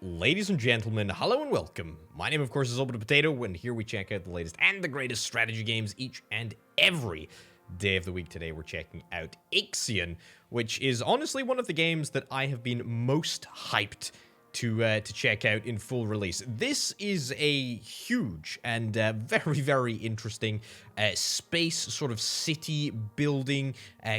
Ladies and gentlemen, hello and welcome. My name, of course, is Open Potato, and here we check out the latest and the greatest strategy games each and every day of the week. Today, we're checking out Ixion, which is honestly one of the games that I have been most hyped to check out in full release. This is a huge and very, very interesting space sort of city building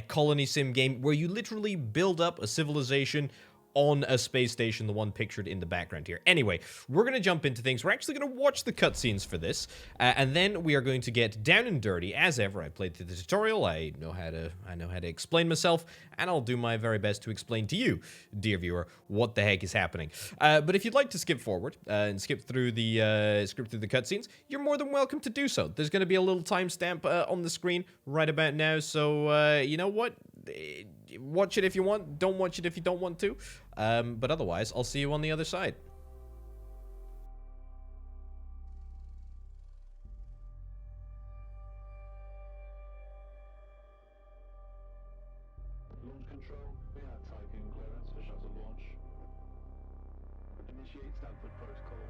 colony sim game where you literally build up a civilization on a space station, the one pictured in the background here. Anyway, we're going to jump into things. We're actually going to watch the cutscenes for this, and then we are going to get down and dirty. As ever, I played through the tutorial. I know how to explain myself, and I'll do my very best to explain to you, dear viewer, what the heck is happening. But if you'd like to skip forward and skip through the cutscenes, you're more than welcome to do so. There's going to be a little timestamp on the screen right about now, so you know what? Watch it if you want, don't watch it if you don't want to. But otherwise, I'll see you on the other side. Launch control, we have Tiqqun clearance for shuttle launch. Initiate Stanford protocol.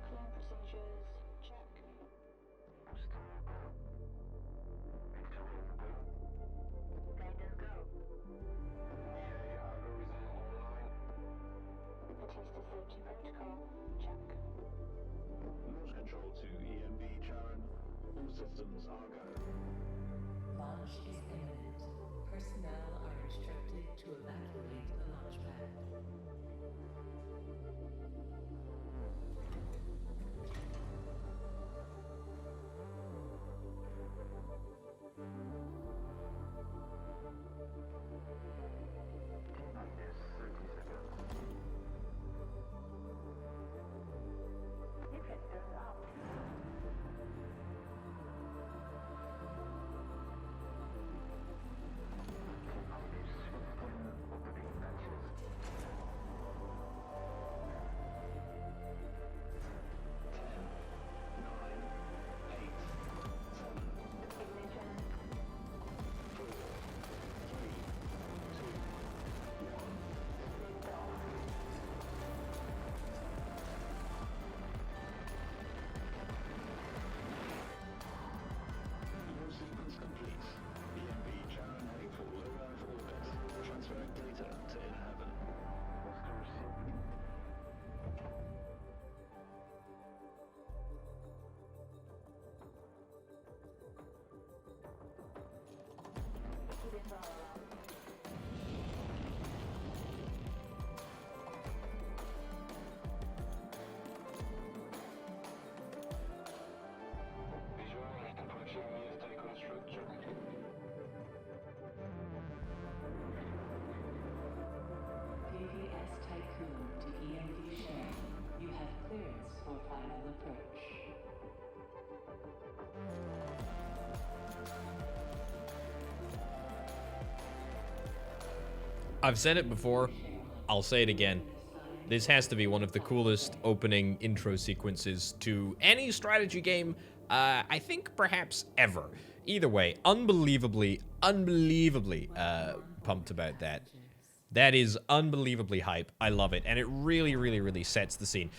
Clear procedures, check. Guidance go. Algorithm online. Batista safety protocol, check. Launch control to EMB Charon. All systems are go. Launch is imminent. Personnel are instructed to evacuate the launch pad. Minus 30 seconds. Deflectors out. Minus 15 opening matches. 10, 9, 8, 7, Ignition. 4, 3, 2, 1. Lift off. Launch sequence complete. EMB Charon heading for low Earth orbit. Transferring data to inner heaven. Master received. Keep it rolling. Visualized approaching near Tiqqun structure. PPS Tiqqun to EMD Sharon. You have clearance for final approach. I've said it before, I'll say it again. This has to be one of the coolest opening intro sequences to any strategy game, I think perhaps ever. Either way, unbelievably pumped about that. That is unbelievably hype. I love it. And it really sets the scene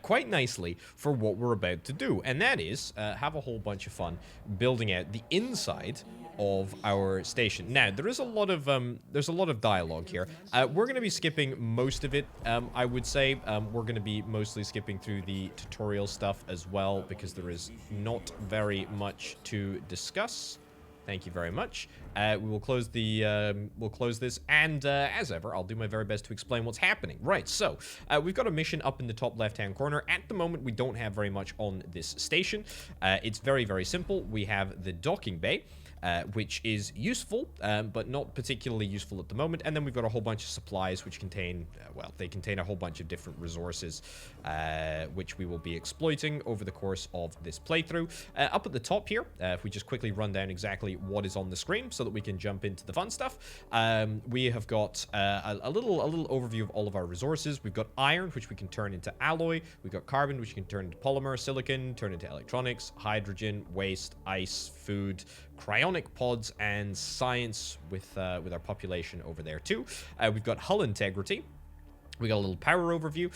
quite nicely for what we're about to do. And that is have a whole bunch of fun building out the inside of our station. Now, there's a lot of dialogue here. We're going to be skipping most of it, I would say. We're going to be mostly skipping through the tutorial stuff as well because there is not very much to discuss. Thank you very much. We will close this, and as ever, I'll do my very best to explain what's happening. Right, so we've got a mission up in the top left-hand corner. At the moment, we don't have very much on this station. It's very simple. We have the docking bay, which is useful, but not particularly useful at the moment. And then we've got a whole bunch of supplies, which contain, well, they contain a whole bunch of different resources, which we will be exploiting over the course of this playthrough. Up at the top here, if we just quickly run down exactly what is on the screen so that we can jump into the fun stuff, we have got a little overview of all of our resources. We've got iron, which we can turn into alloy. We've got carbon, which we can turn into polymer, silicon, turn into electronics, hydrogen, waste, ice, food, cryonic pods, and science with our population over there too. We've got hull integrity, We got a little power overview.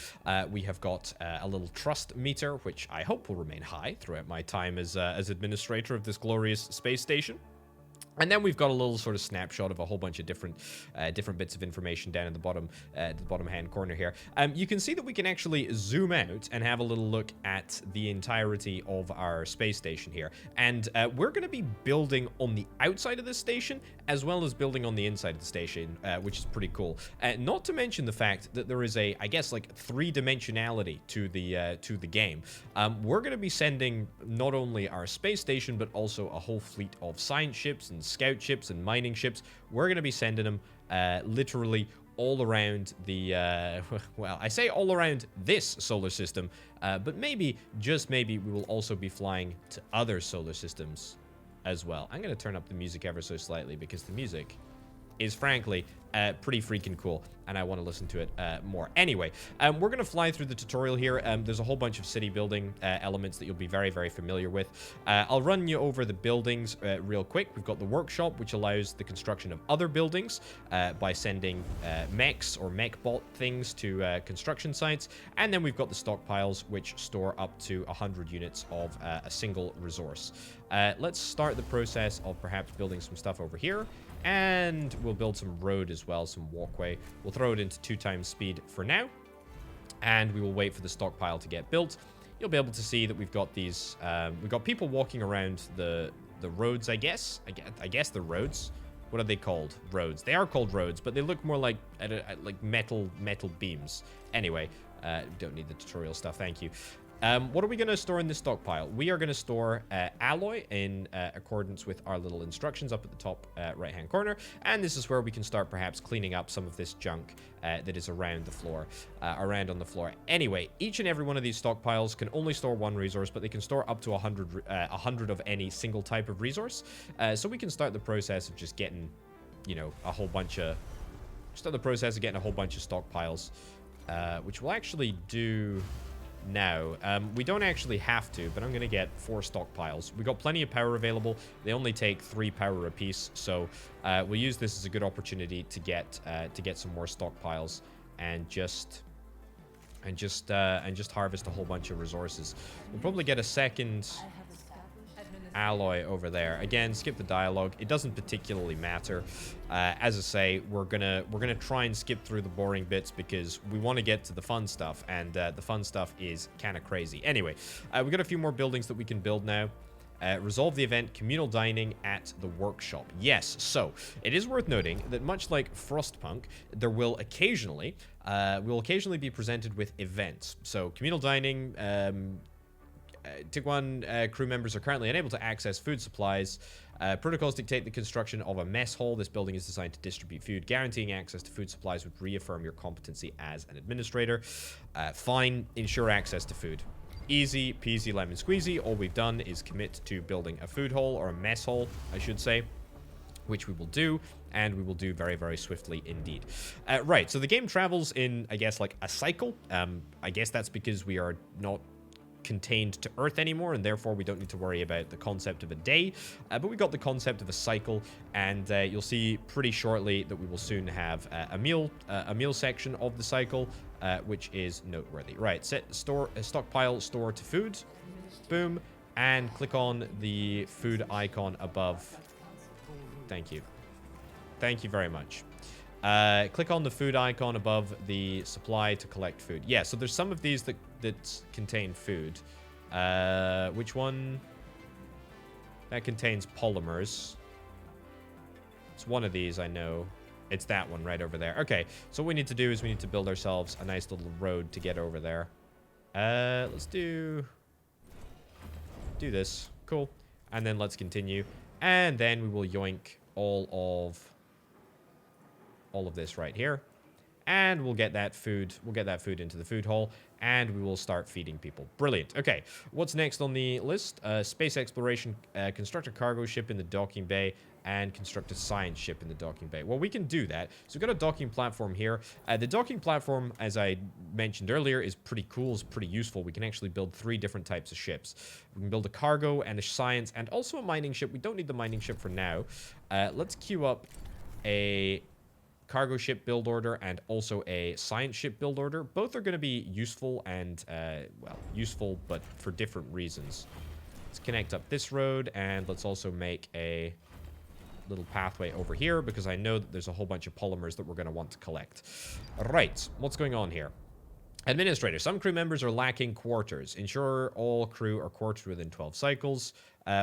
We have got a little trust meter, which I hope will remain high throughout my time as administrator of this glorious space station. And then we've got a little sort of snapshot of a whole bunch of different bits of information down in the bottom hand corner here. You can see that we can actually zoom out and have a little look at the entirety of our space station here. And we're going to be building on the outside of this station as well as building on the inside of the station, which is pretty cool. Not to mention the fact that there is a, I guess, like three-dimensionality to the game. We're going to be sending not only our space station but also a whole fleet of science ships and scout ships and mining ships. We're going to be sending them literally all around the, well, I say all around this solar system, but maybe, just maybe, we will also be flying to other solar systems as well. I'm going to turn up the music ever so slightly because the music is frankly pretty freaking cool, and I want to listen to it more. Anyway, we're going to fly through the tutorial here. There's a whole bunch of city building elements that you'll be very, very familiar with. I'll run you over the buildings real quick. We've got the workshop, which allows the construction of other buildings by sending mechs or mech bot things to construction sites. And then we've got the stockpiles, which store up to 100 units of a single resource. Let's start the process of perhaps building some stuff over here. And we'll build some road as well, some walkway. We'll throw it into 2 times speed for now. And we will wait for the stockpile to get built. You'll be able to see that we've got these, we've got people walking around the roads, I guess. I guess the roads. What are they called? Roads. They are called roads, but they look more like metal beams. Anyway, don't need the tutorial stuff, thank you. What are we going to store in this stockpile? We are going to store alloy in accordance with our little instructions up at the top right-hand corner. And this is where we can start perhaps cleaning up some of this junk that is around the floor, around on the floor. Anyway, each and every one of these stockpiles can only store 1 resource, but they can store up to 100 of any single type of resource. So we can start the process of just getting, you know, a whole bunch of stockpiles, which we'll actually do now. We don't actually have to, but I'm going to get 4 stockpiles. We got plenty of power available. They only take 3 power apiece, so we'll use this as a good opportunity to get some more stockpiles and just harvest a whole bunch of resources. We'll probably get a second alloy over there. Again, skip the dialogue. It doesn't particularly matter. As I say, we're gonna try and skip through the boring bits because we want to get to the fun stuff, and the fun stuff is kind of crazy. Anyway, we got a few more buildings that we can build now. Resolve the event, communal dining at the workshop. Yes, so it is worth noting that much like Frostpunk, there will occasionally be presented with events. So communal dining, Tiqqun crew members are currently unable to access food supplies. Protocols dictate the construction of a mess hall. This building is designed to distribute food. Guaranteeing access to food supplies would reaffirm your competency as an administrator. Fine, ensure access to food. Easy peasy lemon squeezy. All we've done is commit to building a food hall, or a mess hall, I should say, which we will do, and we will do very, very swiftly indeed. Right, so the game travels in, I guess, like a cycle. I guess that's because we are not contained to Earth anymore, and therefore we don't need to worry about the concept of a day, but we got the concept of a cycle, and you'll see pretty shortly that we will soon have a meal section of the cycle, which is noteworthy. Right, set stockpile store to food, boom, and click on the food icon above. Thank you very much. Click on the food icon above the supply to collect food. Yeah, so there's some of these that contain food. Which one? That contains polymers. It's one of these, I know. It's that one right over there. Okay, so what we need to do is we need to build ourselves a nice little road to get over there. Let's do this. Cool. And then let's continue. And then we will yoink all of this right here, and we'll get that food into the food hall, and we will start feeding people. Brilliant. Okay, what's next on the list? Space exploration, construct a cargo ship in the docking bay, and construct a science ship in the docking bay. Well, we can do that. So we've got a docking platform here. The docking platform, as I mentioned earlier, is pretty cool, is pretty useful. We can actually build 3 different types of ships. We can build a cargo and a science and also a mining ship. We don't need the mining ship for now. Let's queue up a cargo ship build order and also a science ship build order. Both are going to be useful and, well, useful, but for different reasons. Let's connect up this road, and let's also make a little pathway over here, because I know that there's a whole bunch of polymers that we're going to want to collect. Right, what's going on here? Administrator, some crew members are lacking quarters. Ensure all crew are quartered within 12 cycles,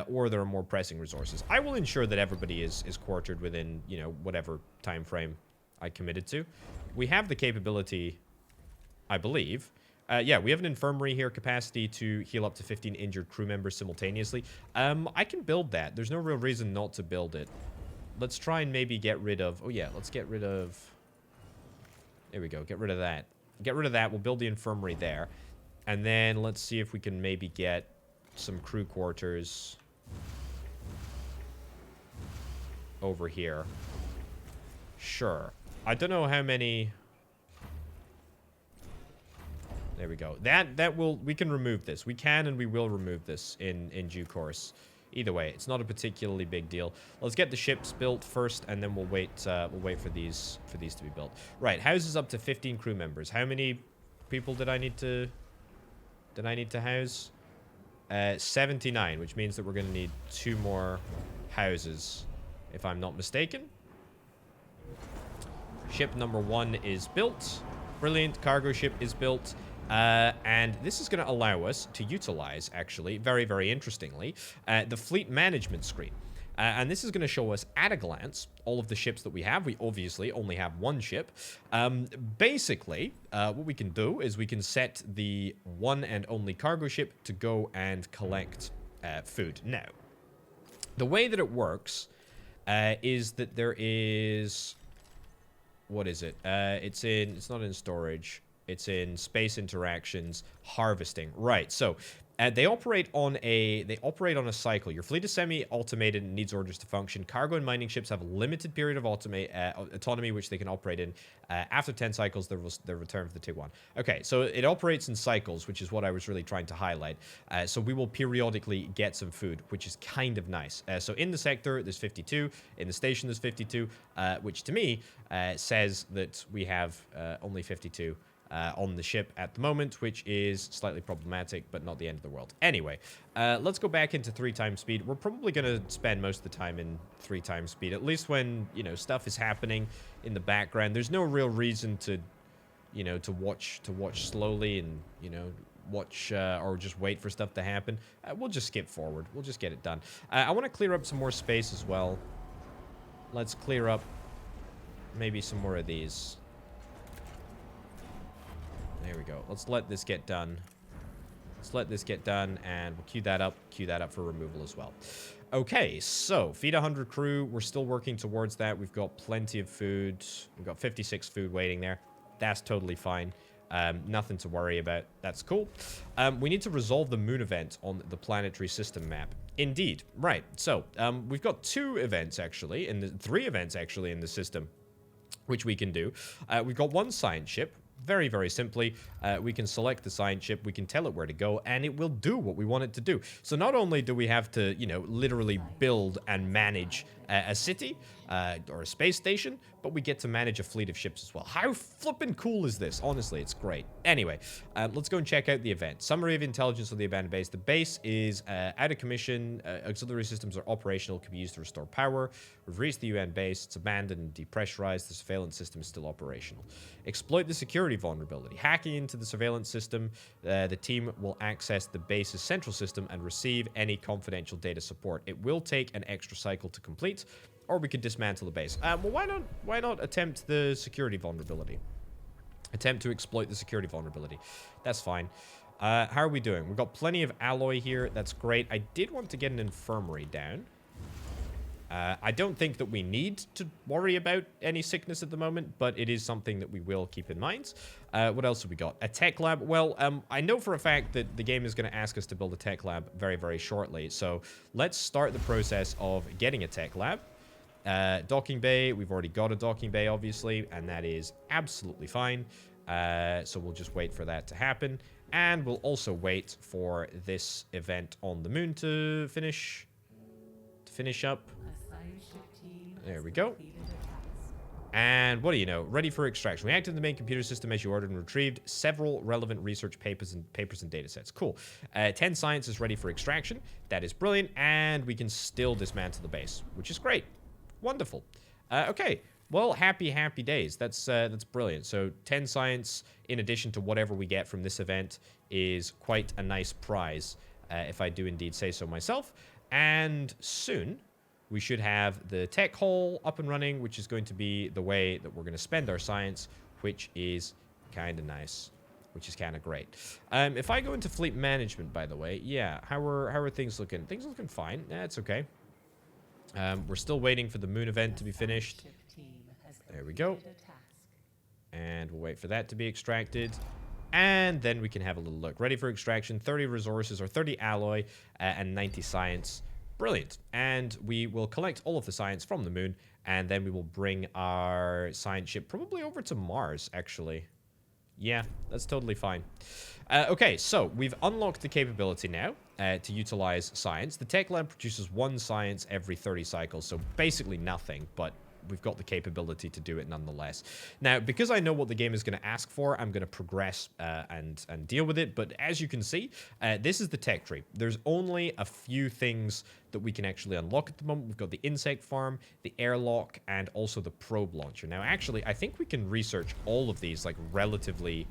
or there are more pressing resources. I will ensure that everybody is quartered within, you know, whatever time frame I committed to. We have the capability, I believe. Yeah, we have an infirmary here, capacity to heal up to 15 injured crew members simultaneously. I can build that. There's no real reason not to build it. Let's try and maybe get rid of... Oh, yeah, let's get rid of... There we go, get rid of that. Get rid of that. We'll build the infirmary there. And then let's see if we can maybe get some crew quarters over here. Sure. I don't know how many... There we go. We can remove this. We can and we will remove this in due course. Either way, it's not a particularly big deal. Let's get the ships built first, and then we'll wait for these to be built. Right, houses up to 15 crew members. How many people did I need to house? 79, which means that we're going to need 2 more houses, if I'm not mistaken. Ship number 1 is built. Brilliant. Cargo ship is built. And this is going to allow us to utilize, actually, very, very interestingly, the fleet management screen. And this is going to show us, at a glance, all of the ships that we have. We obviously only have 1 ship. Basically, what we can do is we can set the one and only cargo ship to go and collect food. Now, the way that it works is that there is... What is it? It's not in storage. It's in space interactions, harvesting. Right. So they operate on a cycle. Your fleet is semi-automated and needs orders to function. Cargo and mining ships have a limited period of autonomy, which they can operate in. After 10 cycles, they return for the Tiqqun. Okay, so it operates in cycles, which is what I was really trying to highlight. So we will periodically get some food, which is kind of nice. So in the sector, there's 52. In the station, there's 52, which to me says that we have only 52. On the ship at the moment, which is slightly problematic, but not the end of the world. Anyway, let's go back into 3 times speed. We're probably going to spend most of the time in 3 times speed, at least when, you know, stuff is happening in the background. There's no real reason to, you know, to watch slowly and, you know, watch or just wait for stuff to happen. We'll just skip forward. We'll just get it done. I want to clear up some more space as well. Let's clear up maybe some more of these. There we go. Let's let this get done. Let's let this get done, and we'll queue that up for removal as well. Okay, so feed 100 crew. We're still working towards that. We've got plenty of food. We've got 56 food waiting there. That's totally fine. Nothing to worry about. That's cool. We need to resolve the moon event on the planetary system map. Indeed. Right. So we've got 2 events, actually, 3 events, actually, in the system, which we can do. We've got 1 science ship. Very, very simply, we can select the science ship, we can tell it where to go, and it will do what we want it to do. So not only do we have to, you know, literally build and manage a city or a space station, but we get to manage a fleet of ships as well. How flippin' cool is this? Honestly, it's great. Anyway, let's go and check out the event. Summary of intelligence of the abandoned base. The base is out of commission. Auxiliary systems are operational, can be used to restore power. We've reached the UN base. It's abandoned and depressurized. The surveillance system is still operational. Exploit the security vulnerability. Hacking into the surveillance system, the team will access the base's central system and receive any confidential data support. It will take an extra cycle to complete, or we could dismantle the base. Well, why not attempt the security vulnerability? Attempt to exploit the security vulnerability. That's fine. How are we doing? We've got plenty of alloy here. That's great. I did want to get an infirmary down. I don't think that we need to worry about any sickness at the moment, but it is something that we will keep in mind. What else have we got? A tech lab. Well, I know for a fact that the game is going to ask us to build a tech lab very, very shortly. So let's start the process of getting a tech lab. Docking bay. We've already got a docking bay, obviously, and that is absolutely fine. So we'll just wait for that to happen. And we'll also wait for this event on the moon to finish up. There we go. And what do you know? Ready for extraction. We acted the main computer system as you ordered and retrieved several relevant research papers and data sets. Cool. 10 science is ready for extraction. That is brilliant. And we can still dismantle the base, which is great. Wonderful. Okay. Well, happy days. That's brilliant. So 10 science in addition to whatever we get from this event is quite a nice prize, if I do indeed say so myself. And soon we should have the tech hall up and running, which is going to be the way that we're going to spend our science, which is kind of nice, which is kind of great. If I go into fleet management, by the way, yeah, how are things looking? Things are looking fine. It's okay. We're still waiting for the moon event to be finished. There we go. And we'll wait for that to be extracted. And then we can have a little look. Ready for extraction, 30 resources or 30 alloy and 90 science. Brilliant. And we will collect all of the science from the moon, and then we will bring our science ship probably over to Mars, actually. Yeah, that's totally fine. Okay, so we've unlocked the capability now to utilize science. The tech lab produces 1 science every 30 cycles, so basically nothing, but we've got the capability to do it nonetheless. Now, because I know what the game is going to ask for, I'm going to progress and deal with it. But as you can see, this is the tech tree. There's only a few things that we can actually unlock at the moment. We've got the insect farm, the airlock, and also the probe launcher. Now, actually, I think we can research all of these like relatively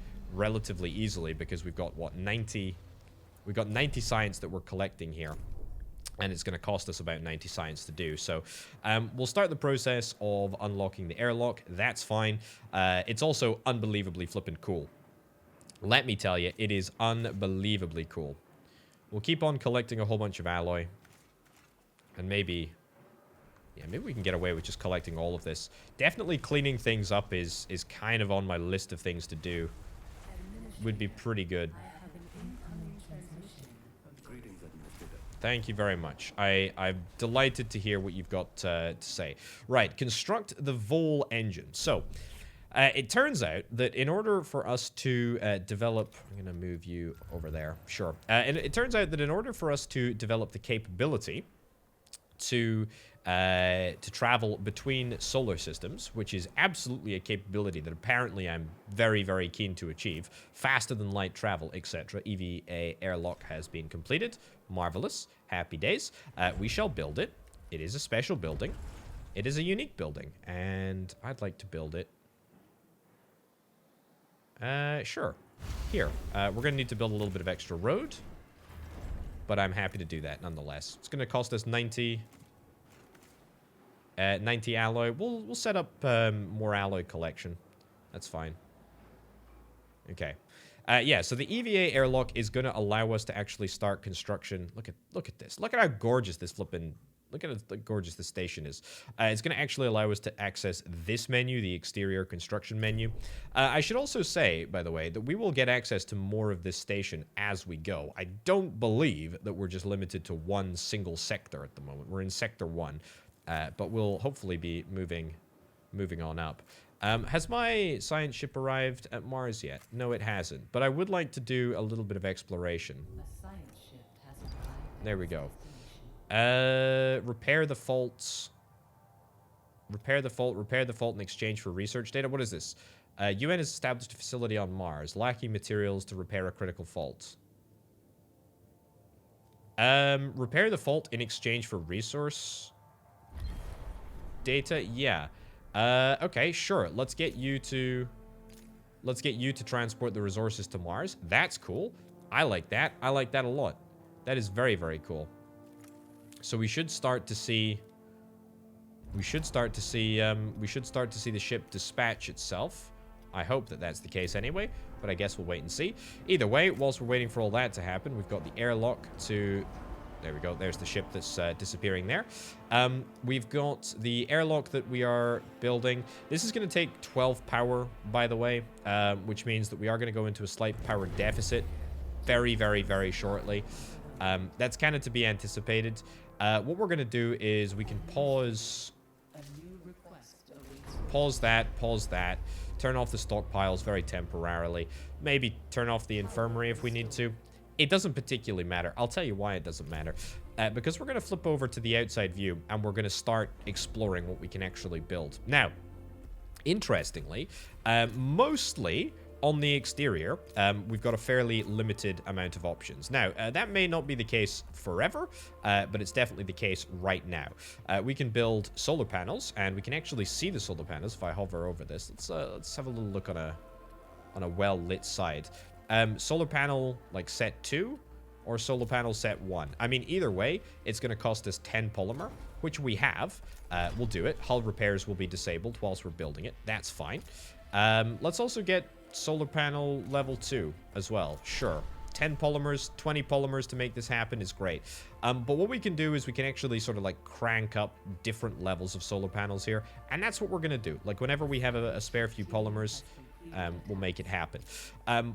easily because we've got, what, 90... We've got 90 science that we're collecting here. And it's going to cost us about 90 science to do. So we'll start the process of unlocking the airlock. That's fine. It's also unbelievably flippin' cool. Let me tell you, it is unbelievably cool. We'll keep on collecting a whole bunch of alloy. And maybe... Yeah, maybe we can get away with just collecting all of this. Definitely cleaning things up is kind of on my list of things to do. Would be pretty good. Thank you very much. I'm delighted to hear what you've got to say. Right, construct the Vol engine. So, it turns out that in order for us to develop... I'm going to move you over there. Sure. And it turns out that in order for us to develop the capability to travel between solar systems, which is absolutely a capability that apparently I'm very, very keen to achieve, faster than light travel, etc. EVA airlock has been completed. Marvelous. Happy days. We shall build it. It is a special building. It is a unique building, and I'd like to build it. Sure. Here. We're going to need to build a little bit of extra road, but I'm happy to do that nonetheless. It's going to cost us 90 alloy. We'll set up more alloy collection. That's fine. Okay. Yeah, so the EVA airlock is going to allow us to actually start construction. Look at this. Look at how gorgeous this flippin'... Look at how gorgeous this station is. It's going to actually allow us to access this menu, the exterior construction menu. I should also say, by the way, that we will get access to more of this station as we go. I don't believe that we're just limited to one single sector at the moment. We're in Sector 1, but we'll hopefully be moving on up. Has my science ship arrived at Mars yet? No, it hasn't. But I would like to do a little bit of exploration. A science ship has arrived. There we go. Repair the faults. Repair the fault in exchange for research data. What is this? UN has established a facility on Mars, lacking materials to repair a critical fault. Repair the fault in exchange for resource data? Yeah. Okay, sure. Let's get you to transport the resources to Mars. That's cool. I like that. I like that a lot. That is very, very cool. So we should start to see the ship dispatch itself. I hope that that's the case anyway, but I guess we'll wait and see. Either way, whilst we're waiting for all that to happen, we've got the airlock to... There we go. There's the ship that's disappearing there. We've got the airlock that we are building. This is going to take 12 power, by the way, which means that we are going to go into a slight power deficit very, very, very shortly. That's kind of to be anticipated. What we're going to do is we can pause that, turn off the stockpiles very temporarily, maybe turn off the infirmary if we need to. It doesn't particularly matter. I'll tell you why it doesn't matter. Because we're going to flip over to the outside view and we're going to start exploring what we can actually build. Now, Interestingly, mostly on the exterior, we've got a fairly limited amount of options. Now, that may not be the case forever, but it's definitely the case right now. We can build solar panels, and we can actually see the solar panels if I hover over this. Let's have a little look on a well-lit side. Solar panel, like, set 2 or solar panel set 1. I mean, either way, it's going to cost us 10 polymer, which we have. We'll do it. Hull repairs will be disabled whilst we're building it. That's fine. Let's also get solar panel level 2 as well. Sure. 10 polymers, 20 polymers to make this happen is great. But what we can do is we can actually sort of like crank up different levels of solar panels here. And that's what we're going to do. Like whenever we have a spare few polymers, we'll make it happen.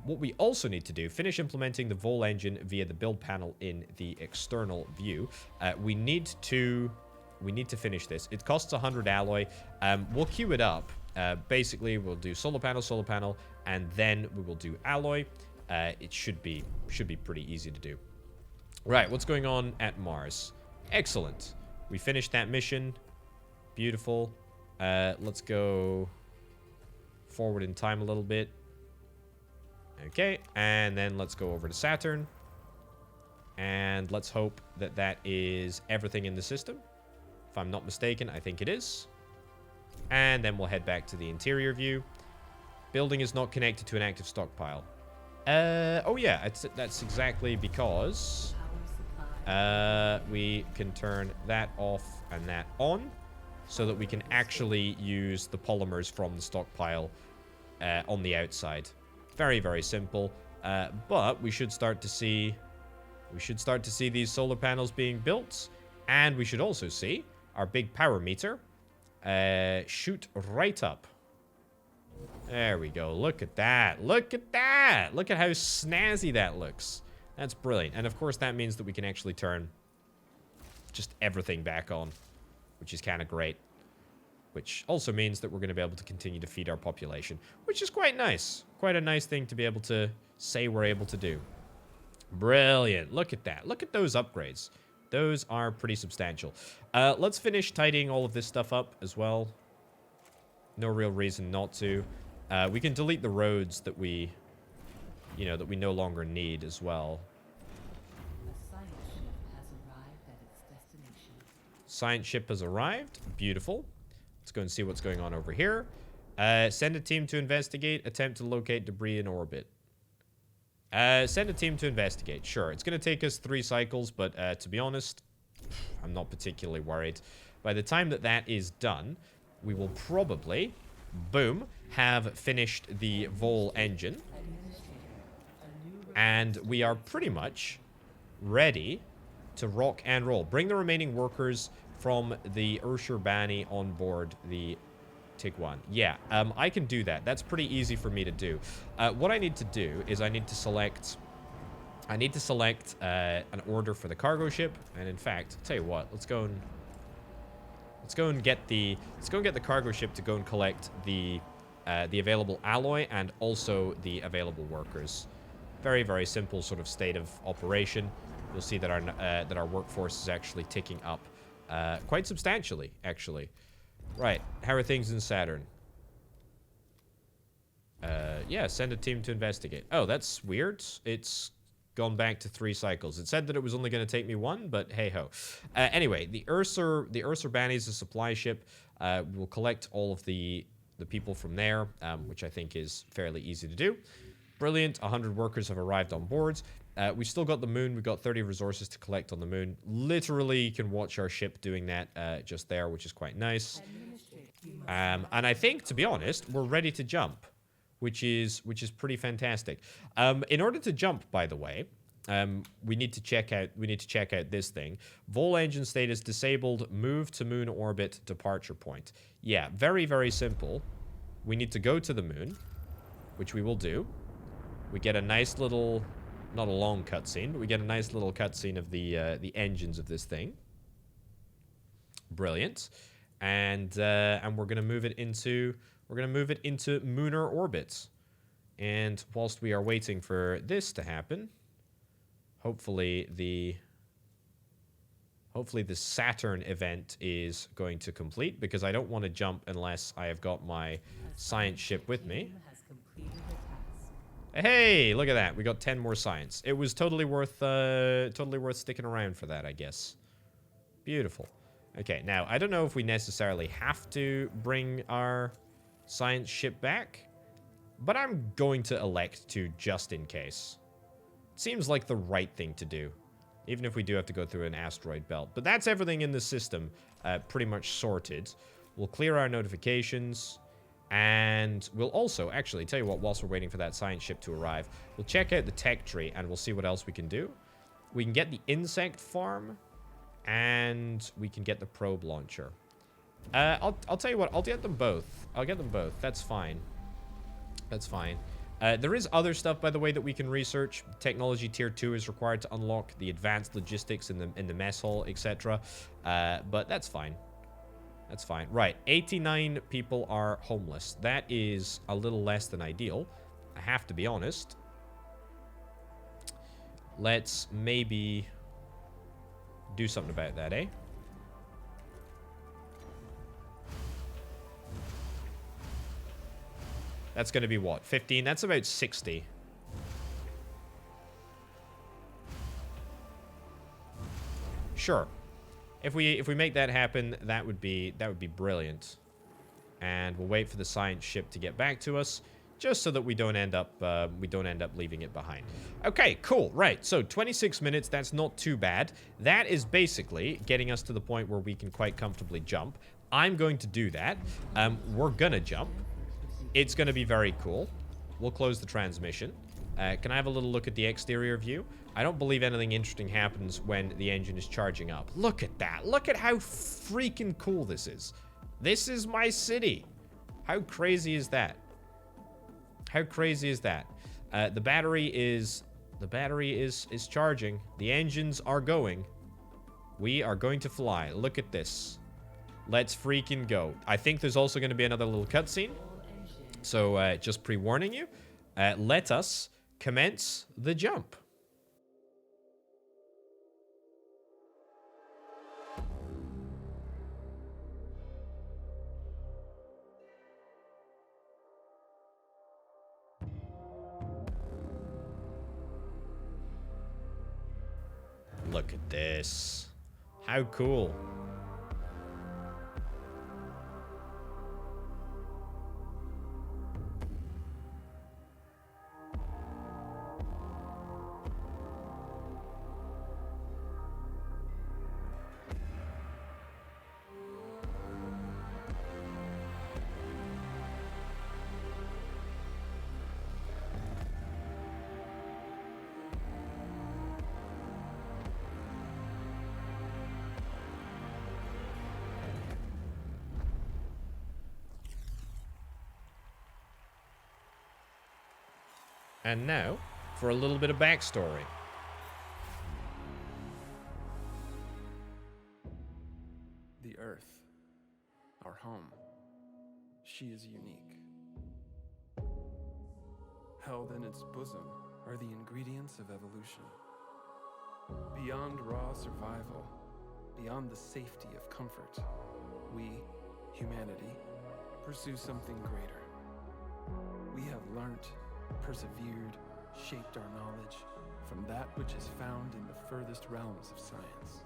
What we also need to do, finish implementing the Vol engine via the build panel in the external view. We need to finish this. It costs 100 alloy. We'll queue it up. Basically, we'll do solar panel, and then we will do alloy. It should be pretty easy to do. Right, what's going on at Mars? Excellent. We finished that mission. Beautiful. Let's go forward in time a little bit. Okay, and then let's go over to Saturn. And let's hope that that is everything in the system. If I'm not mistaken, I think it is. And then we'll head back to the interior view. Building is not connected to an active stockpile. Oh yeah, that's exactly because we can turn that off and that on so that we can actually use the polymers from the stockpile on the outside. Very, very simple. But we should start to see these solar panels being built, and we should also see our big power meter shoot right up. There we go. Look at that. Look at that. Look at how snazzy that looks. That's brilliant. And of course, that means that we can actually turn just everything back on, which is kind of great. Which also means that we're going to be able to continue to feed our population, which is quite nice. Quite a nice thing to be able to say we're able to do. Brilliant. Look at that. Look at those upgrades. Those are pretty substantial. Let's finish tidying all of this stuff up as well. No real reason not to. We can delete the roads that we no longer need as well. A science ship has arrived at its destination. Science ship has arrived. Beautiful. Let's go and see what's going on over here. Send a team to investigate. Attempt to locate debris in orbit. Send a team to investigate. Sure, it's going to take us 3 cycles, but to be honest, I'm not particularly worried. By the time that that is done, we will probably, boom, have finished the Vol engine. And we are pretty much ready to rock and roll. Bring the remaining workers from the Ursher on board the Tiqqun. Yeah, I can do that. That's pretty easy for me to do. What I need to do is I need to select an order for the cargo ship. And in fact, I'll tell you what, let's go and get the cargo ship to go and collect the available alloy and also the available workers. Very, very simple sort of state of operation. You'll see that our workforce is actually ticking up quite substantially, actually. Right, how are things in Saturn? Yeah, send a team to investigate. Oh, that's weird. It's gone back to 3 cycles. It said that it was only going to take me 1, but hey-ho. Anyway, the Ursur Banny is a supply ship. We'll collect all of the people from there, which I think is fairly easy to do. Brilliant. 100 workers have arrived on board. We've still got the moon. We've got 30 resources to collect on the moon. Literally, you can watch our ship doing that just there, which is quite nice. And I think, to be honest, we're ready to jump, which is pretty fantastic. In order to jump, by the way, we need to check out this thing. Vol engine status disabled. Move to moon orbit departure point. Yeah, very, very simple. We need to go to the moon, which we will do. We get a nice little, not a long cutscene, but we get a nice little cutscene of the engines of this thing. Brilliant. And we're gonna move it into lunar orbit. And whilst we are waiting for this to happen, hopefully the Hopefully the Saturn event is going to complete, because I don't want to jump unless I have got my science ship with me. Team has completed a task. Hey, look at that. We got 10 more science. It was totally worth sticking around for that, I guess. Beautiful. Okay, now, I don't know if we necessarily have to bring our science ship back, but I'm going to elect to just in case. Seems like the right thing to do, even if we do have to go through an asteroid belt. But that's everything in the system pretty much sorted. We'll clear our notifications, and we'll also, actually, tell you what, whilst we're waiting for that science ship to arrive, we'll check out the tech tree, and we'll see what else we can do. We can get the insect farm, and we can get the probe launcher. I'll tell you what, I'll get them both. I'll get them both. That's fine. That's fine. There is other stuff, by the way, that we can research. Technology tier 2 is required to unlock the advanced logistics in the mess hall, etc. But that's fine. That's fine. Right, 89 people are homeless. That is a little less than ideal. I have to be honest. Let's maybe do something about that, eh? That's going to be what? 15? That's about 60. Sure. If we make that happen, that would be brilliant. And we'll wait for the science ship to get back to us, just so that we don't end up leaving it behind. Okay, cool. Right. So 26 minutes, that's not too bad. That is basically getting us to the point where we can quite comfortably jump. I'm going to do that. We're gonna jump. It's going to be very cool. We'll close the transmission. Can I have a little look at the exterior view? I don't believe anything interesting happens when the engine is charging up. Look at that. Look at how freaking cool this is. This is my city. How crazy is that? How crazy is that? The battery is charging. The engines are going. We are going to fly. Look at this. Let's freaking go. I think there's also going to be another little cutscene. So, just pre-warning you, let us commence the jump. Look at this. How cool. And now, for a little bit of backstory. The Earth, our home, she is unique. Held in its bosom are the ingredients of evolution. Beyond raw survival, beyond the safety of comfort, we, humanity, pursue something greater. We have learnt, persevered, shaped our knowledge from that which is found in the furthest realms of science.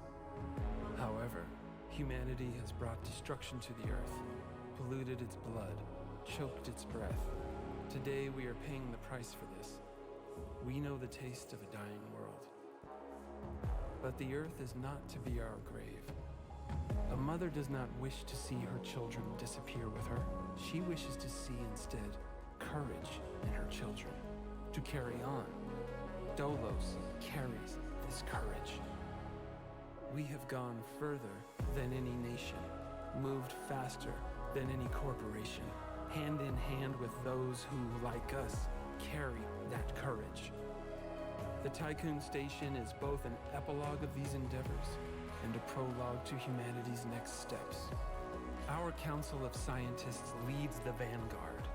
However, humanity has brought destruction to the earth, polluted its blood, choked its breath. Today we are paying the price for this. We know the taste of a dying world. But the earth is not to be our grave. A mother does not wish to see her children disappear with her. She wishes to see instead courage in her children, to carry on. Dolos carries this courage. We have gone further than any nation, moved faster than any corporation, hand in hand with those who, like us, carry that courage. The Tiqqun station is both an epilogue of these endeavors and a prologue to humanity's next steps. Our Council of Scientists leads the vanguard.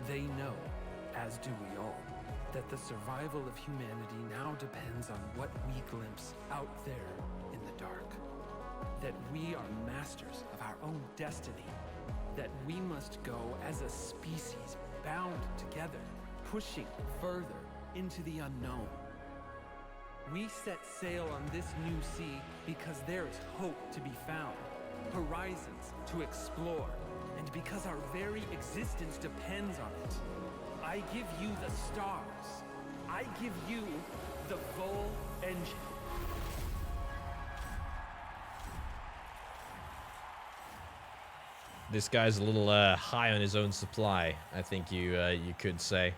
They know, as do we all, that the survival of humanity now depends on what we glimpse out there in the dark. that we are masters of our own destiny, that we must go as a species bound together, pushing further into the unknown. We set sail on this new sea because there is hope to be found, horizons to explore, and because our very existence depends on it. I give you the stars. I give you the full engine. This guy's a little high on his own supply, I think you could say.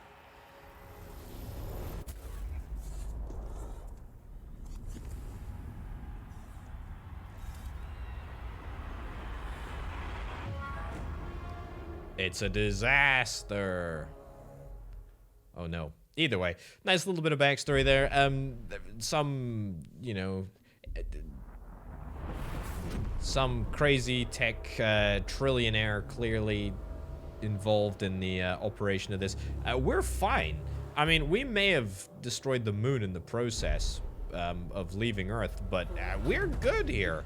It's a disaster. Oh no. Either way, nice little bit of backstory there. Some, you know, some crazy tech trillionaire clearly involved in the operation of this. We're fine. I mean, we may have destroyed the moon in the process of leaving Earth, but we're good here.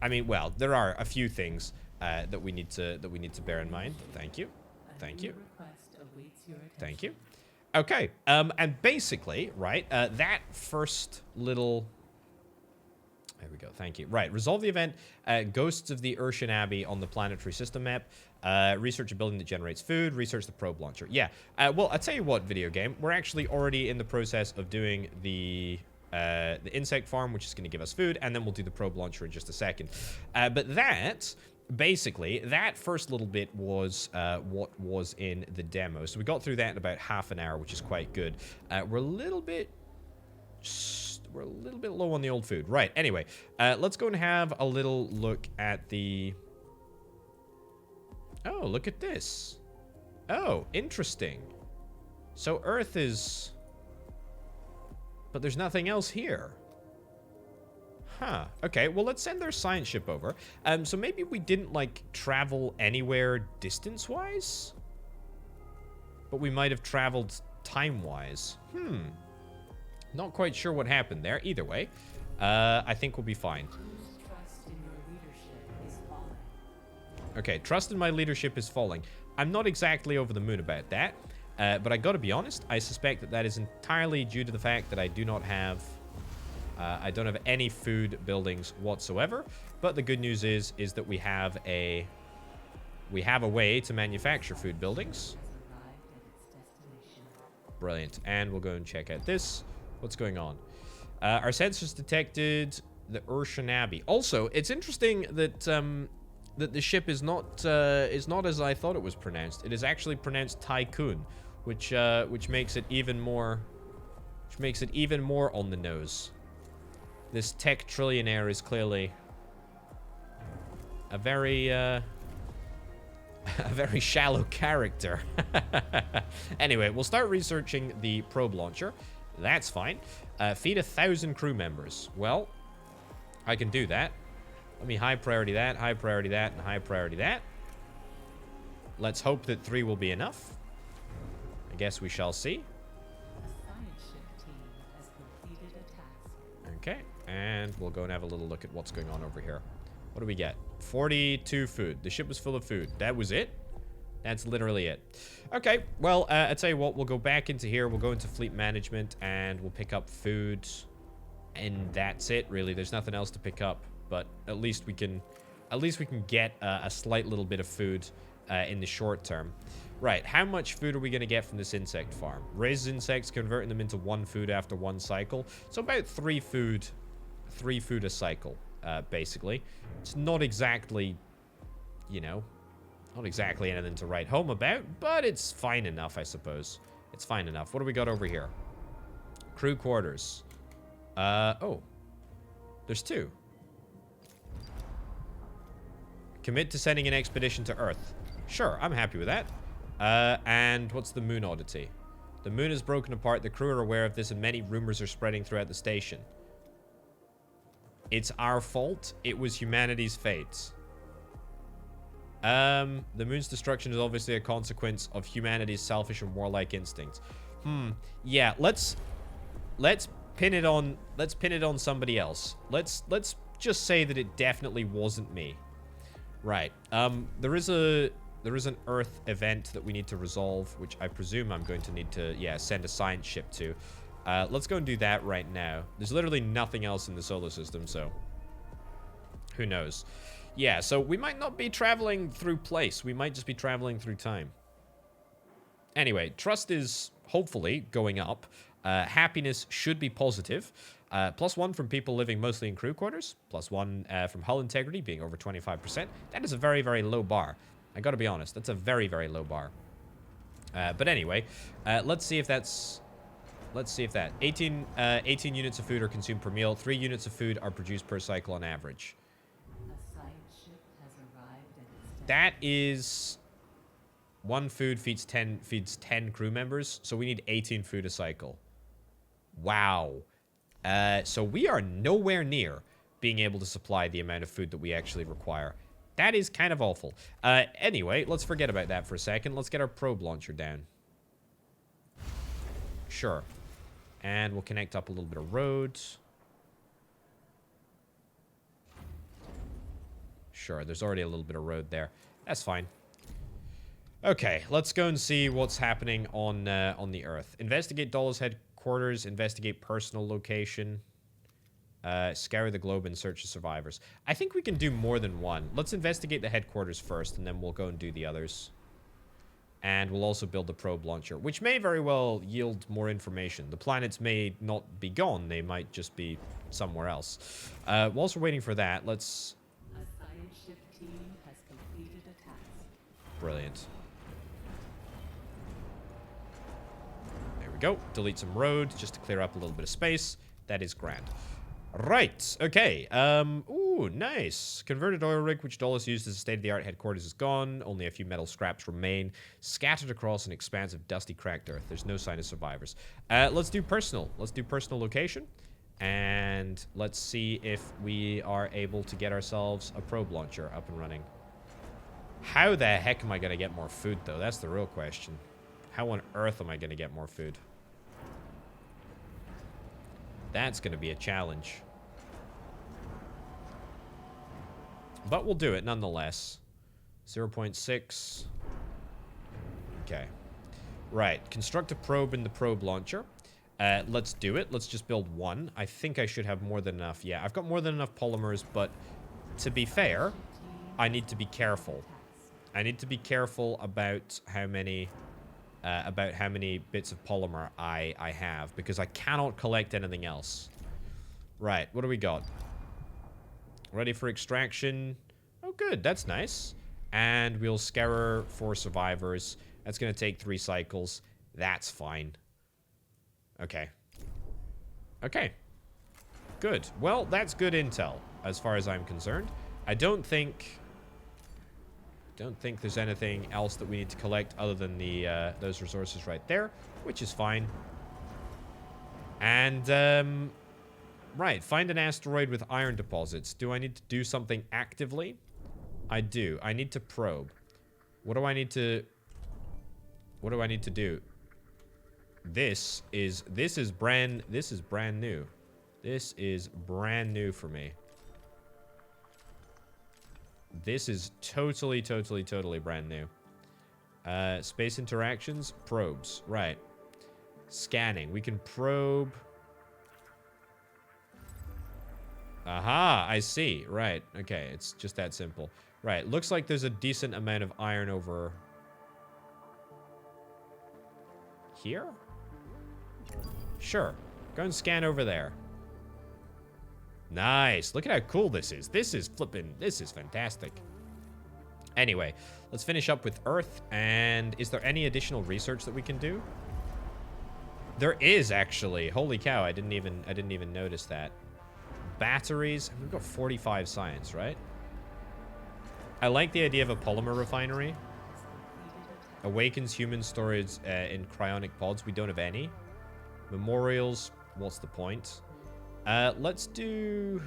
I mean, well, there are a few things that we need to bear in mind. Thank you. Thank you. Thank you. Okay. And basically, right, that first little... There we go. Thank you. Right. Resolve the event. Ghosts of the Ixion Abbey on the planetary system map. Research a building that generates food. Research the probe launcher. Yeah. Well, I'll tell you what, video game. We're actually already in the process of doing the insect farm, which is going to give us food, and then we'll do the probe launcher in just a second. But that... Basically, that first little bit was what was in the demo. So we got through that in about half an hour, which is quite good. We're a little bit low on the old food. Right, anyway, let's go and have a little look at the... Oh, look at this. Oh, interesting. So Earth is... But there's nothing else here. Huh. Okay, well, let's send their science ship over. So maybe we didn't, like, travel anywhere distance-wise? But we might have traveled time-wise. Not quite sure what happened there. Either way, I think we'll be fine. Okay, trust in my leadership is falling. I'm not exactly over the moon about that. But I gotta be honest, I suspect that that is entirely due to the fact that I do not have... I don't have any food buildings whatsoever, but the good news is that we have a way to manufacture food buildings. Brilliant. And we'll go and check out this. What's going on? Our sensors detected the Ixion Abbey. Also, it's interesting that that the ship is not as I thought it was pronounced. It is actually pronounced Tiqqun, which makes it even more on the nose. This tech trillionaire is clearly a very shallow character. Anyway, we'll start researching the probe launcher. That's fine. Feed 1,000 crew members. Well, I can do that. Let me high priority that, high priority that, and high priority that. Let's hope that 3 will be enough. I guess we shall see. Okay, and we'll go and have a little look at what's going on over here. What do we get? 42 food. The ship was full of food. That was it? That's literally it. Okay, well, I tell you what, we'll go back into here. We'll go into fleet management, and we'll pick up food. And that's it, really. There's nothing else to pick up, but at least we can get a slight little bit of food in the short term. Right, how much food are we going to get from this insect farm? Raises insects, converting them into 1 food after 1 cycle. So about 3 food a cycle, basically. It's not exactly, you know, not exactly anything to write home about, but it's fine enough, I suppose. It's fine enough. What do we got over here? Crew quarters. Oh. There's 2. Commit to sending an expedition to Earth. Sure, I'm happy with that. And what's the moon oddity? The moon is broken apart. The crew are aware of this, and many rumors are spreading throughout the station. It's our fault. It was humanity's fate. The moon's destruction is obviously a consequence of humanity's selfish and warlike instincts. Yeah, let's pin it on somebody else. Let's just say that it definitely wasn't me. Right. There is an Earth event that we need to resolve, which I presume I'm going to need to, yeah, send a science ship to. Let's go and do that right now. There's literally nothing else in the solar system, so who knows? Yeah, so we might not be traveling through place. We might just be traveling through time. Anyway, trust is hopefully going up. Happiness should be positive. +1 from people living mostly in crew quarters. +1 from hull integrity being over 25%. That is a very, very low bar. I gotta be honest, that's a very, very low bar. But anyway, let's see if that's... Let's see if that... 18 units of food are consumed per meal. 3 units of food are produced per cycle on average. A science ship has arrived at its That is... 1 food feeds 10 crew members, so we need 18 food a cycle. Wow. So we are nowhere near being able to supply the amount of food that we actually require. That is kind of awful. Anyway, let's forget about that for a second. Let's get our probe launcher down. Sure. And we'll connect up a little bit of roads. Sure, there's already a little bit of road there. That's fine. Okay, let's go and see what's happening on the Earth. Investigate Dollars headquarters. Investigate personal location. Scour the globe in search of survivors. I think we can do more than one. Let's investigate the headquarters first, and then we'll go and do the others. And we'll also build the probe launcher, which may very well yield more information. The planets may not be gone. They might just be somewhere else. Whilst we're waiting for that, let's... A science ship team has completed a task. Brilliant. There we go. Delete some road just to clear up a little bit of space. That is grand. Right. Okay. Ooh, nice. Converted oil rig, which Dulles used as a state-of-the-art headquarters, is gone. Only a few metal scraps remain, scattered across an expanse of dusty, cracked earth. There's no sign of survivors. Let's do personal. Let's do personal location. And let's see if we are able to get ourselves a probe launcher up and running. How the heck am I going to get more food, though? That's the real question. How on earth am I going to get more food? That's going to be a challenge. But we'll do it nonetheless. 0.6. Okay. Right. Construct a probe in the probe launcher. Let's do it. Let's just build one. I think I should have more than enough. Yeah, I've got more than enough polymers, but to be fair, I need to be careful. I need to be careful about how many bits of polymer I have, because I cannot collect anything else. Right, what do we got? Ready for extraction. Oh, good, that's nice. And we'll scour for survivors. That's going to take 3 cycles. That's fine. Okay. Okay. Good. Well, that's good intel, as far as I'm concerned. I don't think there's anything else that we need to collect other than the those resources right there, which is fine. And right, find an asteroid with iron deposits. Do I need to do something actively? I do. I need to probe. What do I need to do? This is brand new. This is brand new for me. This is totally brand new. Space interactions, probes. Right. Scanning. We can probe. Aha, I see. Right. Okay, it's just that simple. Right. Looks like there's a decent amount of iron over here. Sure. Go and scan over there. Nice. Look at how cool this is. This is fantastic. Anyway, let's finish up with Earth. And is there any additional research that we can do? There is, actually. Holy cow, I didn't even notice that. Batteries. We've got 45 science, right? I like the idea of a polymer refinery. Awakens human storage in cryonic pods. We don't have any. Memorials. What's the point? Let's do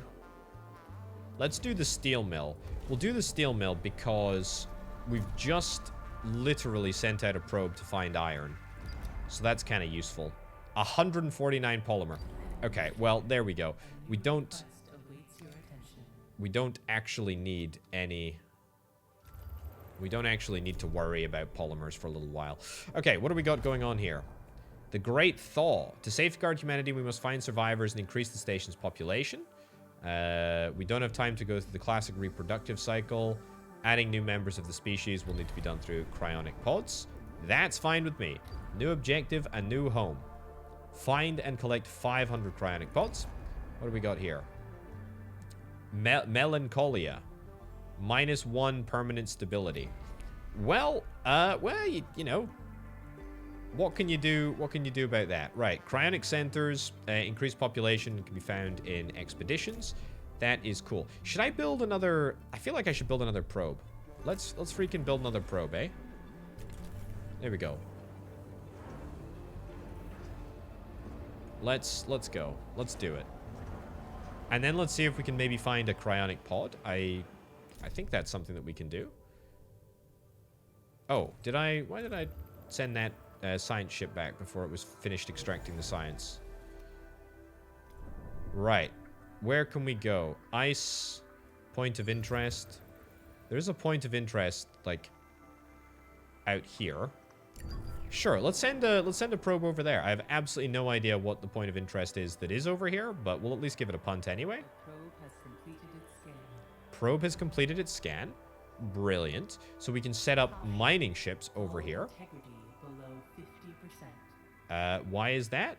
the steel mill. We'll do the steel mill because we've just literally sent out a probe to find iron. So that's kind of useful. 149 polymer. Okay, well, there we go. We don't... we don't actually need any... We don't actually need to worry about polymers for a little while. Okay, what do we got going on here? The Great Thaw. To safeguard humanity, we must find survivors and increase the station's population. We don't have time to go through the classic reproductive cycle. Adding new members of the species will need to be done through cryonic pods. That's fine with me. New objective, a new home. Find and collect 500 cryonic pods. What do we got here? Melancholia. -1 permanent stability. Well, you know, what can you do? What can you do about that? Right, cryonic centers, increased population can be found in expeditions. That is cool. Should I build another? I feel like I should build another probe. Let's freaking build another probe, eh? There we go. Let's go. Let's do it. And then let's see if we can maybe find a cryonic pod. I think that's something that we can do. Oh, why did I send that science ship back before it was finished extracting the science? Right. Where can we go? Ice. Point of interest. There's a point of interest, like, out here. Sure, let's send a probe over there. I have absolutely no idea what the point of interest is that is over here, but we'll at least give it a punt anyway. Probe has completed its scan. Probe has completed its scan. Brilliant. So we can set up mining ships over here. Integrity below 50%. Why is that?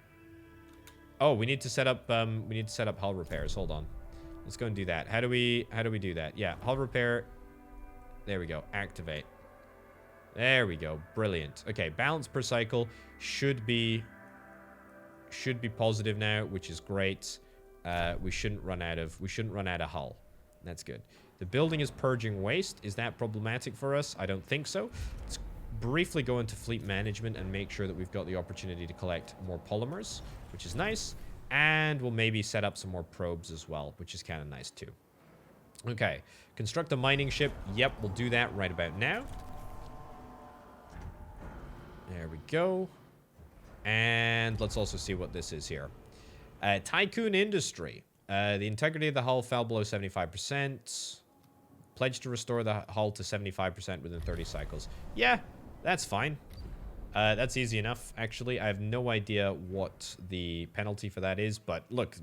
Oh, we need to set up hull repairs. Hold on. Let's go and do that. How do we do that? Yeah, hull repair. There we go. Activate. There we go. Brilliant. Okay, balance per cycle should be positive now, which is great. We shouldn't run out of hull. That's good. The building is purging waste. Is that problematic for us? I don't think so. Let's briefly go into fleet management and make sure that we've got the opportunity to collect more polymers, which is nice. And we'll maybe set up some more probes as well, which is kind of nice too. Okay. Construct a mining ship. Yep, we'll do that right about now. There we go. And let's also see what this is here. Tiqqun Industry. The integrity of the hull fell below 75%. Pledge to restore the hull to 75% within 30 cycles. Yeah, that's fine. That's easy enough, actually. I have no idea what the penalty for that is, but look,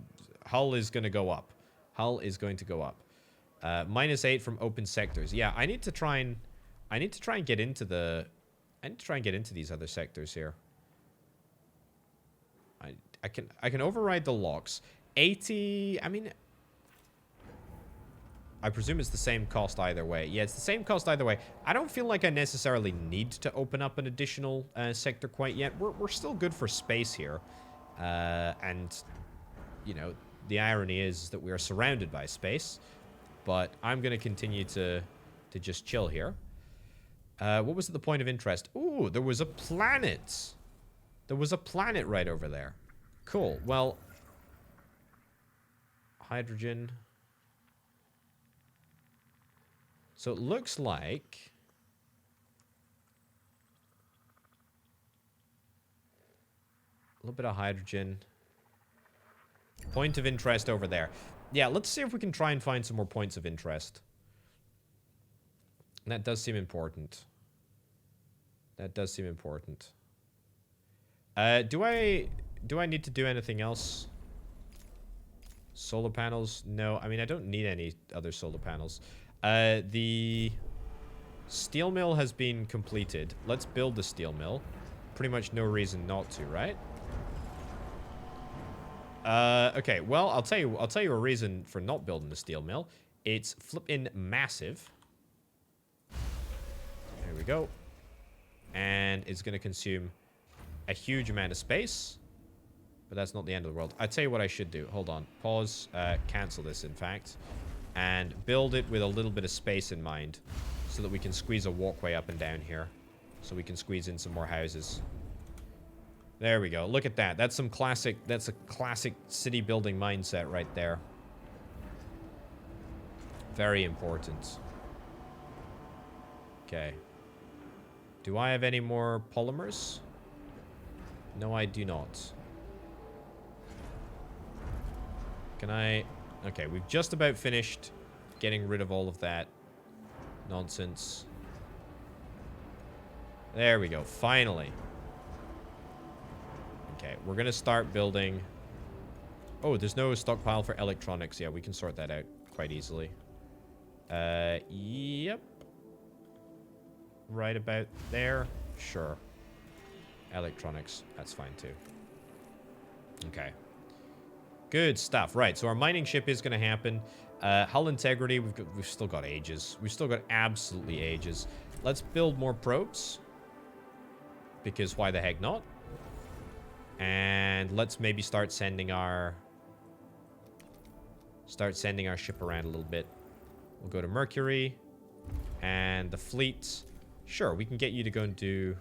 hull is going to go up. Hull is going to go up. -8 from open sectors. Yeah, I need to try and get into the... I need to try and get into these other sectors here. I can override the locks. 80... I mean... I presume it's the same cost either way. Yeah, it's the same cost either way. I don't feel like I necessarily need to open up an additional sector quite yet. We're still good for space here. And, you know, the irony is that we are surrounded by space. But I'm going to continue to just chill here. What was the point of interest? Ooh, there was a planet. There was a planet right over there. Cool. Well, hydrogen. So it looks like... a little bit of hydrogen. Point of interest over there. Yeah, let's see if we can try and find some more points of interest. That does seem important. That does seem important. Do I need to do anything else? Solar panels? No, I mean, I don't need any other solar panels. The steel mill has been completed. Let's build the steel mill. Pretty much no reason not to, right? Okay, well, I'll tell you a reason for not building the steel mill. It's flippin' massive. There we go. And it's going to consume a huge amount of space. But that's not the end of the world. I'll tell you what I should do. Hold on. Pause. Cancel this, in fact. And build it with a little bit of space in mind. So that we can squeeze a walkway up and down here. So we can squeeze in some more houses. There we go. Look at that. That's a classic city building mindset right there. Very important. Okay. Do I have any more polymers? No, I do not. Can I... Okay, we've just about finished getting rid of all of that nonsense. There we go. Finally. Okay, we're going to start building... Oh, there's no stockpile for electronics. Yeah, we can sort that out quite easily. Yep. Right about there. Sure. Electronics. That's fine, too. Okay. Good stuff. Right, so our mining ship is going to happen. Hull integrity, we've still got ages. We've still got absolutely ages. Let's build more probes. Because why the heck not? And let's maybe start sending our ship around a little bit. We'll go to Mercury. And the fleet. Sure, we can get you to go and do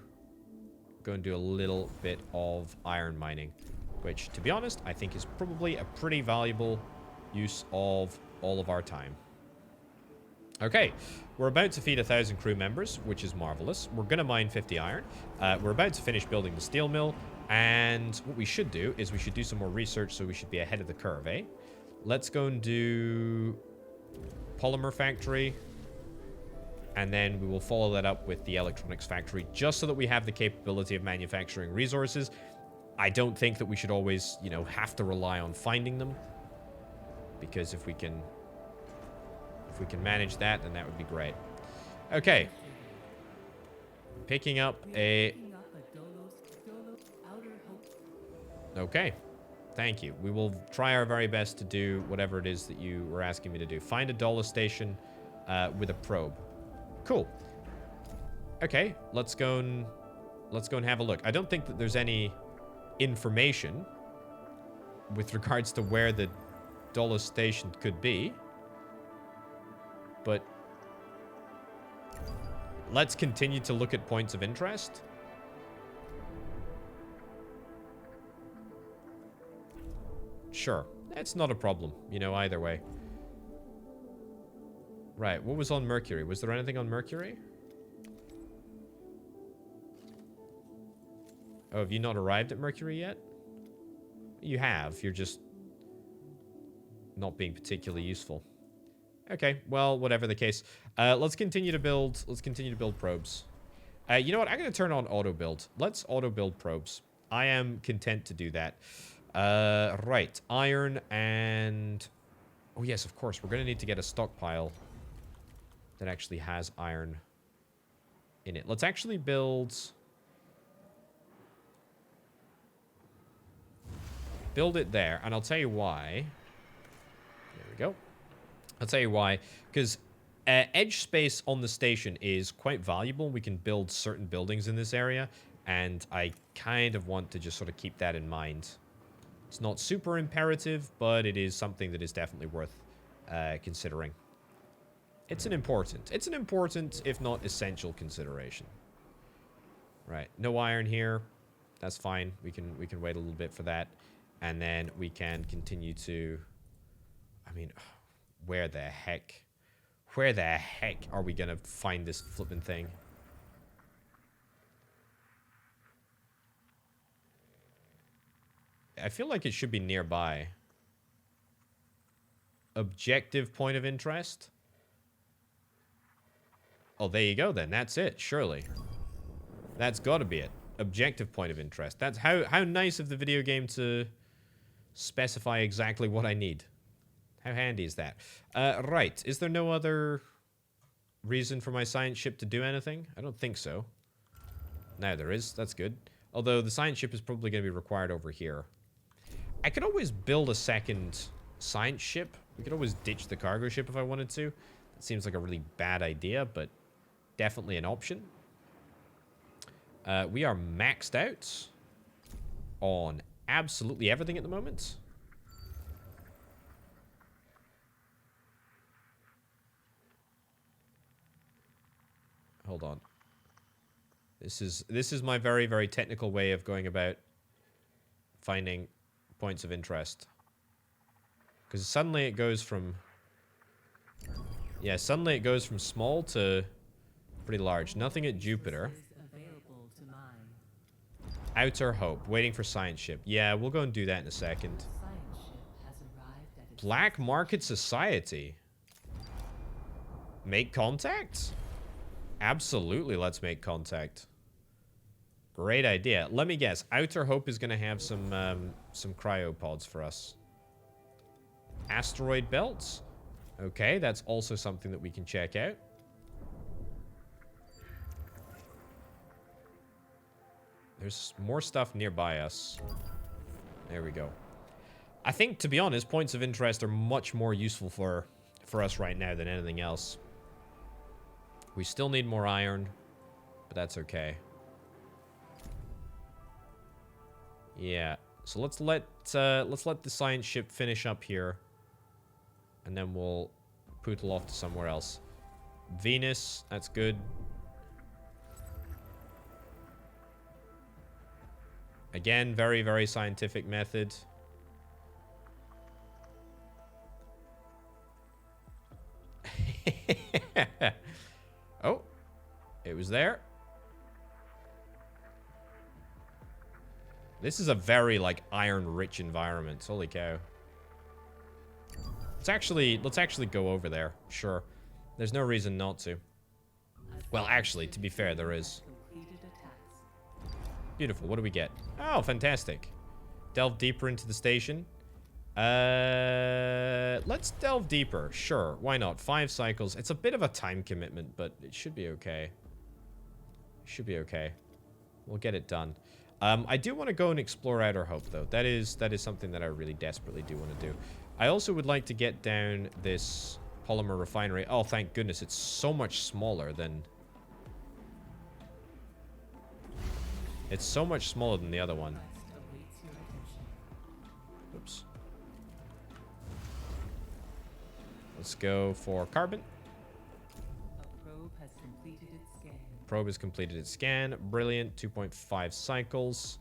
a little bit of iron mining. Which, to be honest, I think is probably a pretty valuable use of all of our time. Okay, we're about to feed 1,000 crew members, which is marvelous. We're going to mine 50 iron. We're about to finish building the steel mill. And what we should do is we should do some more research, so we should be ahead of the curve, eh? Let's go and do polymer factory. And then we will follow that up with the electronics factory, just so that we have the capability of manufacturing resources. I don't think that we should always, you know, have to rely on finding them. Because if we can manage that, then that would be great. Okay. Picking up a... Okay. Thank you. We will try our very best to do whatever it is that you were asking me to do. Find a dollar station with a probe. Cool. Okay, let's go and have a look. I don't think that there's any information with regards to where the dollar station could be. But let's continue to look at points of interest. Sure. That's not a problem, you know, either way. Right, what was on Mercury? Was there anything on Mercury? Oh, have you not arrived at Mercury yet? You have. You're just not being particularly useful. Okay, well, whatever the case. Let's continue to build probes. You know what? I'm going to turn on auto build. Let's auto build probes. I am content to do that. Right. Iron and... Oh, yes, of course. We're going to need to get a stockpile that actually has iron in it. Let's actually build it there. And I'll tell you why. There we go. I'll tell you why. Because edge space on the station is quite valuable. We can build certain buildings in this area. And I kind of want to just sort of keep that in mind. It's not super imperative, but it is something that is definitely worth considering. It's an important, if not essential, consideration. Right, no iron here. That's fine. We can wait a little bit for that, and then we can continue to. I mean, where the heck are we gonna find this flipping thing? I feel like it should be nearby. Objective point of interest? Oh, there you go then. That's it, surely. That's got to be it. Objective point of interest. That's how nice of the video game to specify exactly what I need. How handy is that? Right. Is there no other reason for my science ship to do anything? I don't think so. No, there is. That's good. Although the science ship is probably going to be required over here. I could always build a second science ship. We could always ditch the cargo ship if I wanted to. That seems like a really bad idea, but definitely an option. We are maxed out on absolutely everything at the moment. Hold on. This is my very, very technical way of going about finding points of interest. Because suddenly it goes from... Yeah, suddenly it goes from small to pretty large. Nothing at Jupiter. Outer Hope. Waiting for science ship. Yeah, we'll go and do that in a second. Black Market Society. Make contact? Absolutely, let's make contact. Great idea. Let me guess. Outer Hope is going to have some cryopods for us. Asteroid belts? Okay, that's also something that we can check out. There's more stuff nearby us. There we go. I think, to be honest, points of interest are much more useful for us right now than anything else. We still need more iron, but that's okay. Yeah. So let's let the science ship finish up here, and then we'll pootle off to somewhere else. Venus, that's good. Again, very, very scientific method. Oh, it was there. This is a very, like, iron-rich environment. Holy cow. Let's actually go over there. Sure. There's no reason not to. Well, actually, to be fair, there is. Completed a task. Beautiful. What do we get? Oh, fantastic. Delve deeper into the station. Let's delve deeper. Sure. Why not? 5 cycles. It's a bit of a time commitment, but it should be okay. Should be okay. We'll get it done. I do want to go and explore Outer Hope, though. That is something that I really desperately do want to do. I also would like to get down this polymer refinery. Oh, thank goodness. It's so much smaller than... It's so much smaller than the other one. Quest awaits your attention. Oops. Let's go for carbon. A probe has completed its scan. Probe has completed its scan. Brilliant. 2.5 cycles.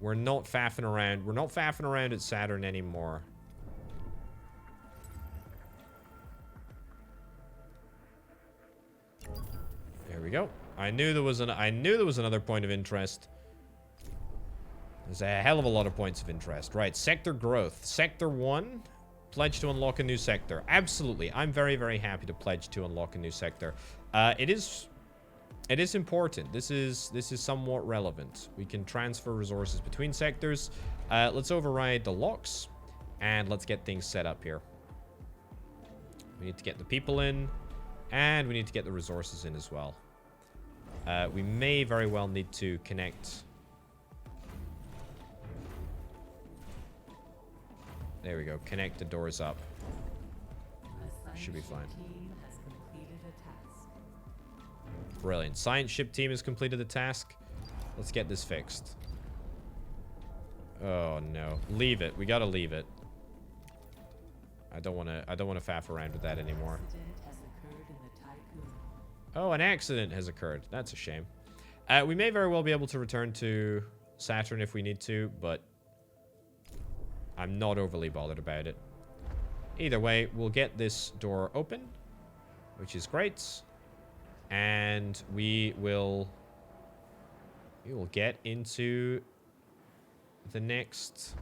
We're not faffing around. We're not faffing around at Saturn anymore. There we go. I knew there was another point of interest. There's a hell of a lot of points of interest. Right, sector growth. Sector 1, pledge to unlock a new sector. Absolutely. I'm very, very happy to pledge to unlock a new sector. It is important. This is somewhat relevant. We can transfer resources between sectors. Let's override the locks, and let's get things set up here. We need to get the people in, and we need to get the resources in as well. We may very well need to connect. There we go. Connect the doors up. A Should be science fine. team has completed a task. Brilliant. Science ship team has completed the task. Let's get this fixed. Oh no. Leave it. We gotta leave it. I don't wanna faff around with that anymore. Accident has occurred in the Tiqqun. Oh, an accident has occurred. That's a shame. We may very well be able to return to Saturn if we need to, but I'm not overly bothered about it. Either way, we'll get this door open, which is great. And we will get into the next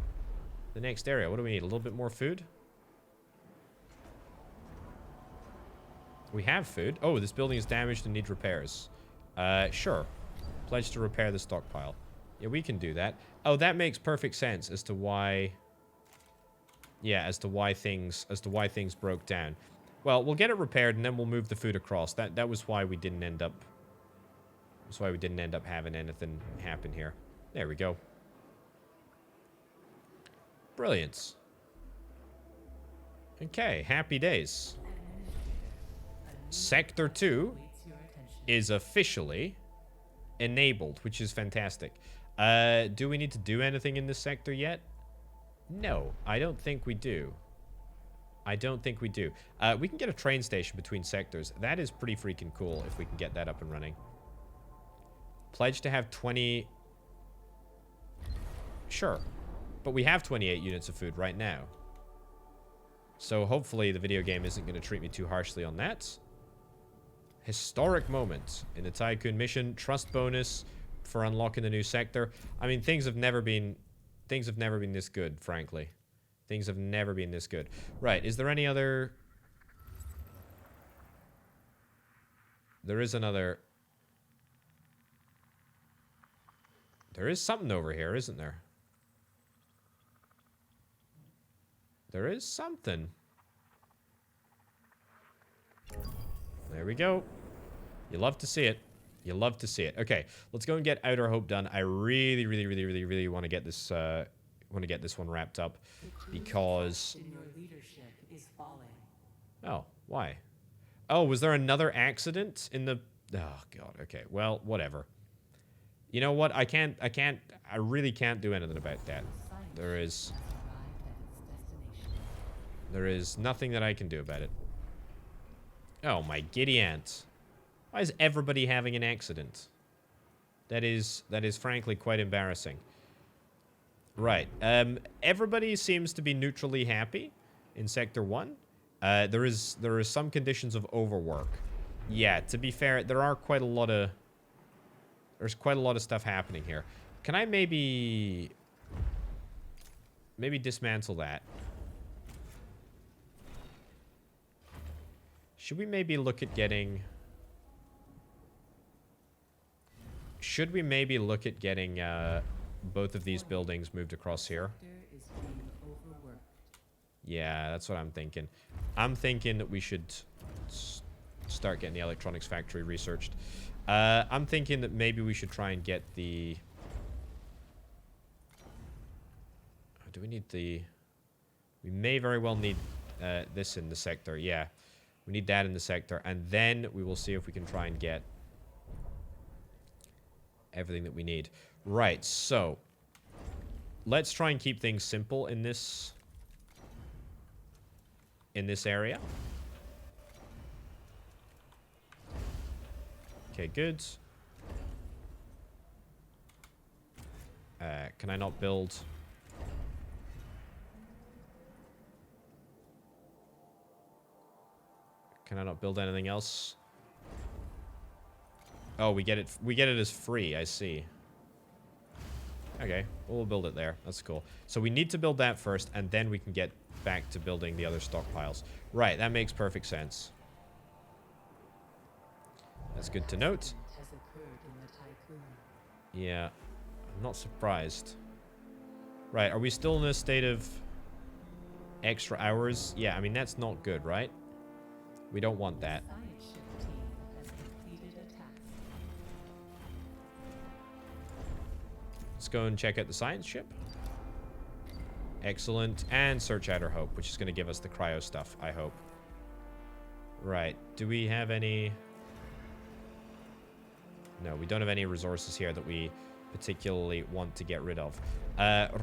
area. What do we need? A little bit more food? We have food. Oh, this building is damaged and needs repairs. Sure. Pledge to repair the stockpile. Yeah, we can do that. Oh, that makes perfect sense as to why... Yeah, as to why things broke down. Well, we'll get it repaired and then we'll move the food across. That was why we didn't end up... That's why we didn't end up having anything happen here. There we go. Brilliant. Okay, happy days. Sector 2 Awaits your attention. is officially enabled, which is fantastic. Do we need to do anything in this sector yet? No, I don't think we do. I don't think we do. We can get a train station between sectors. That is pretty freaking cool if we can get that up and running. Pledge to have 20... Sure. But we have 28 units of food right now. So hopefully the video game isn't going to treat me too harshly on that. Historic moment in the Tiqqun mission. Trust bonus for unlocking the new sector. I mean, things have never been this good, frankly. Things have never been this good. Right, is there any other... There is another... There is something over here, isn't there? There is something. There we go. You love to see it. You love to see it. Okay, let's go and get Outer Hope done. I really want to get this one wrapped up because... In your leadership is falling. Oh, why? Oh, was there another accident in the... Oh, God. Okay, well, whatever. You know what? I really can't do anything about that. There is nothing that I can do about it. Oh, my giddy aunt. Why is everybody having an accident? That is frankly quite embarrassing. Right. Everybody seems to be neutrally happy in Sector 1. There is some conditions of overwork. Yeah, to be fair, there's quite a lot of stuff happening here. Can I maybe dismantle that? Should we maybe look at getting... Should we maybe look at getting both of these buildings moved across here? Is being overworked. Yeah, that's what I'm thinking. I'm thinking that we should start getting the electronics factory researched. I'm thinking that maybe we should try and get the... Do we need the... We may very well need this in the sector. Yeah, we need that in the sector. And then we will see if we can try and get everything that we need. Right, so... Let's try and keep things simple in this area. Okay, good. Can I not build... Can I not build anything else? Oh, we get it as free, I see. Okay, we'll build it there. That's cool. So we need to build that first, and then we can get back to building the other stockpiles. Right, that makes perfect sense. That's good to note. Has occurred in the Tiqqun. Yeah, I'm not surprised. Right, are we still in a state of extra hours? Yeah, I mean, that's not good, right? We don't want that. Science ship team has completed a task. Let's go and check out the science ship. Excellent. And search Outer Hope, which is going to give us the cryo stuff, I hope. Right, do we have any... No, we don't have any resources here that we particularly want to get rid of.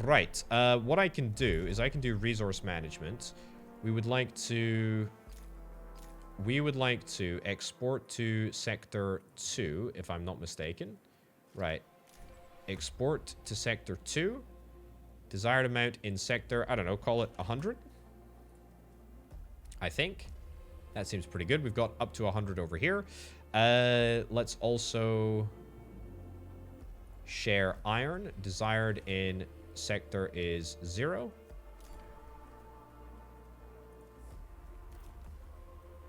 Right. What I can do is I can do resource management. We would like to export to Sector 2, if I'm not mistaken. Right. Export to Sector 2. Desired amount in Sector, I don't know, call it 100? I think. That seems pretty good. We've got up to 100 over here. Let's also share iron. Desired in sector is 0.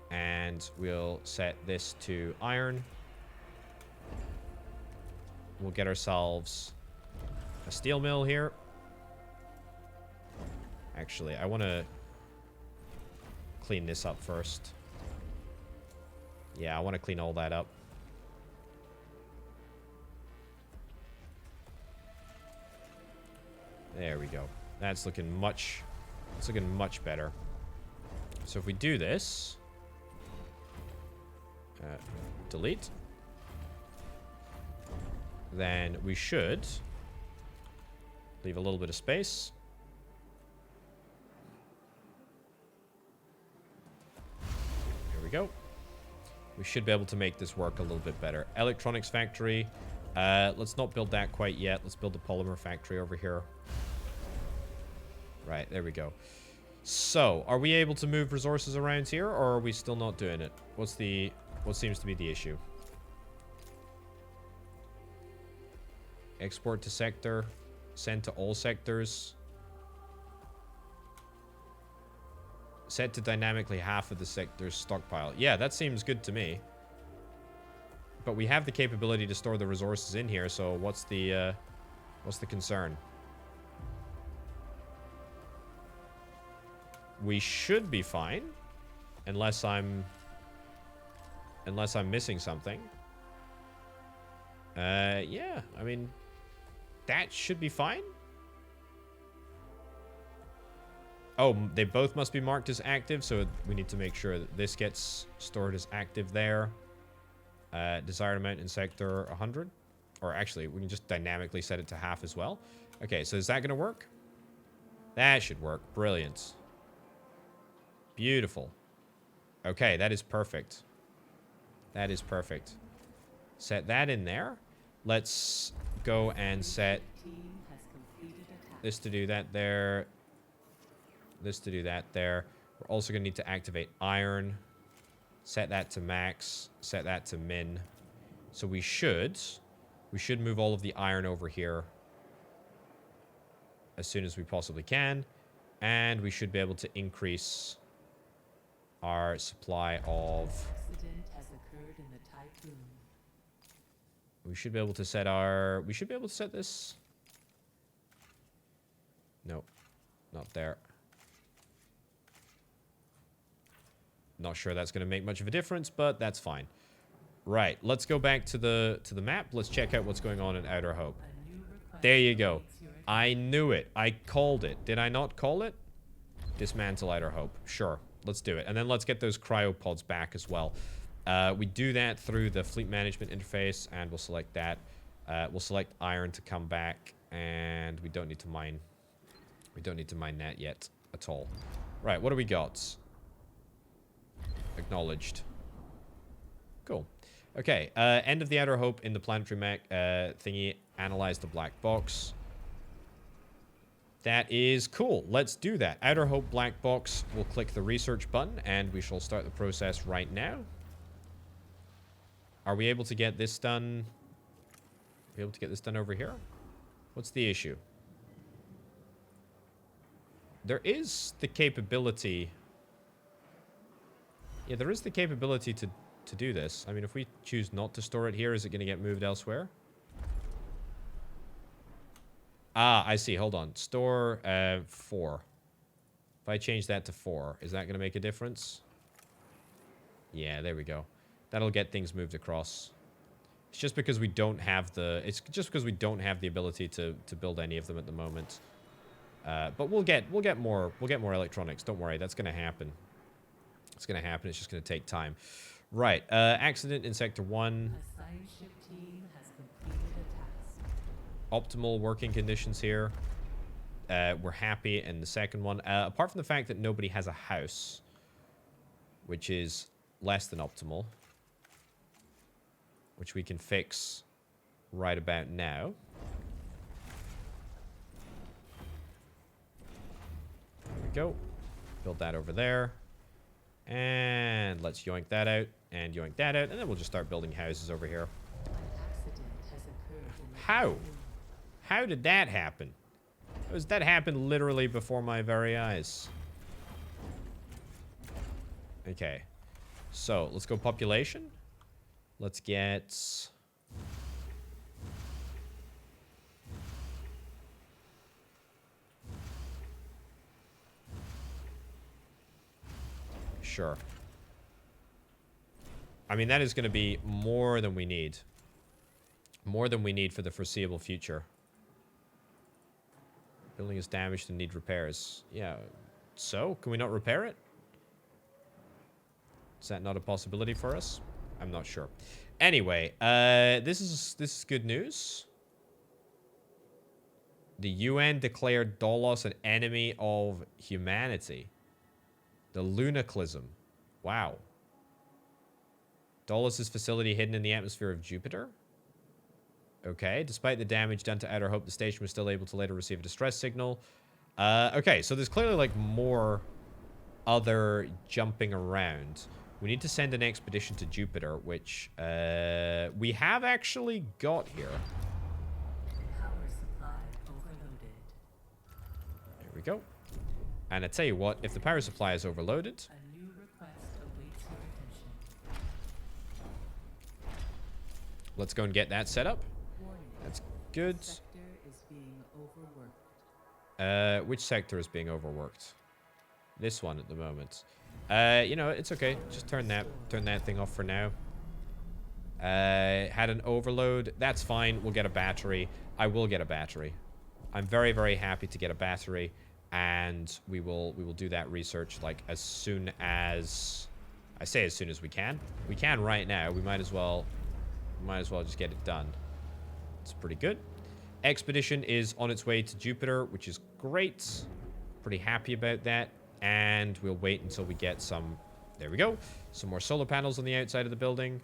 And we'll set this to iron. We'll get ourselves a steel mill here. Actually, I want to clean this up first. Yeah, I want to clean all that up. There we go. That's looking much better. So if we do this, delete, then we should leave a little bit of space. Here we go. We should be able to make this work a little bit better. Electronics factory. Let's not build that quite yet. Let's build the polymer factory over here. Right, there we go. So, are we able to move resources around here, or are we still not doing it? What seems to be the issue? Export to sector. Send to all sectors. Set to dynamically half of the sector's stockpile. Yeah, that seems good to me. But we have the capability to store the resources in here, so what's the concern? We should be fine. Unless I'm missing something. Yeah, I mean, that should be fine. Oh, they both must be marked as active, so we need to make sure that this gets stored as active there. Desired amount in sector 100. Or actually, we can just dynamically set it to half as well. Okay, so is that going to work? That should work. Brilliant. Beautiful. Okay, that is perfect. That is perfect. Set that in there. Let's go and set this to do that there. This to do that there. We're also going to need to activate iron. Set that to max. Set that to min. So we should move all of the iron over here as soon as we possibly can. And we should be able to increase our supply of... Accident has occurred in the Tiqqun. We should be able to set our... We should be able to set this... Nope. Not there. Not sure that's going to make much of a difference, but that's fine. Right, let's go back to the map. Let's check out what's going on in Outer Hope. There you go. I knew it. I called it. Did I not call it? Dismantle Outer Hope. Sure, let's do it. And then let's get those cryopods back as well. We do that through the fleet management interface, and we'll select that. We'll select iron to come back, and we don't need to mine. We don't need to mine that yet at all. Right, what do we got? Acknowledged. Cool. Okay, end of the Outer Hope in the planetary mech thingy. Analyze the black box. That is cool. Let's do that. Outer Hope black box. We'll click the research button, and we shall start the process right now. Are we able to get this done? Are we able to get this done over here? What's the issue? There is the capability... Yeah, there is the capability to do this. I mean, if we choose not to store it here, is it going to get moved elsewhere? Ah, I see. Hold on. Store 4. If I change that to 4, is that going to make a difference? Yeah, there we go. That'll get things moved across. It's just because we don't have the... It's just because we don't have the ability to build any of them at the moment. But we'll get more electronics. Don't worry, that's going to happen. It's going to happen. It's just going to take time. Right. Accident in Sector 1. A science ship team has completed a task. Optimal working conditions here. We're happy in the second one. Apart from the fact that nobody has a house, which is less than optimal, which we can fix right about now. There we go. Build that over there. And let's yoink that out, and yoink that out, and then we'll just start building houses over here. An accident has occurred in the How? Tiqqun. How did that happen? That happened literally before my very eyes. Okay. So, let's go population. Let's get... Sure. I mean, that is going to be more than we need. More than we need for the foreseeable future. Building is damaged and need repairs. Yeah. So, can we not repair it? Is that not a possibility for us? I'm not sure. Anyway, this is good news. The UN declared Dolos an enemy of humanity. The Lunaclism. Wow. Dolos' facility hidden in the atmosphere of Jupiter. Okay. Despite the damage done to Outer Hope, the station was still able to later receive a distress signal. Okay, so there's clearly, like, more other jumping around. We need to send an expedition to Jupiter, which we have actually got here. Power supply overloaded. There we go. And I tell you what, if the power supply is overloaded... A new request awaits your attention. Let's go and get that set up. Warning. That's good. Sector is being overworked. Which sector is being overworked? This one at the moment. You know, it's okay. Just turn that thing off for now. Had an overload. That's fine. We'll get a battery. I will get a battery. I'm very, very happy to get a battery, and we will do that research like as soon as as soon as we can. We can right now. We might as well just get it done. It's pretty good. Expedition is on its way to Jupiter, which is great. Pretty happy about that. And we'll wait until we get some, there we go, some more solar panels on the outside of the building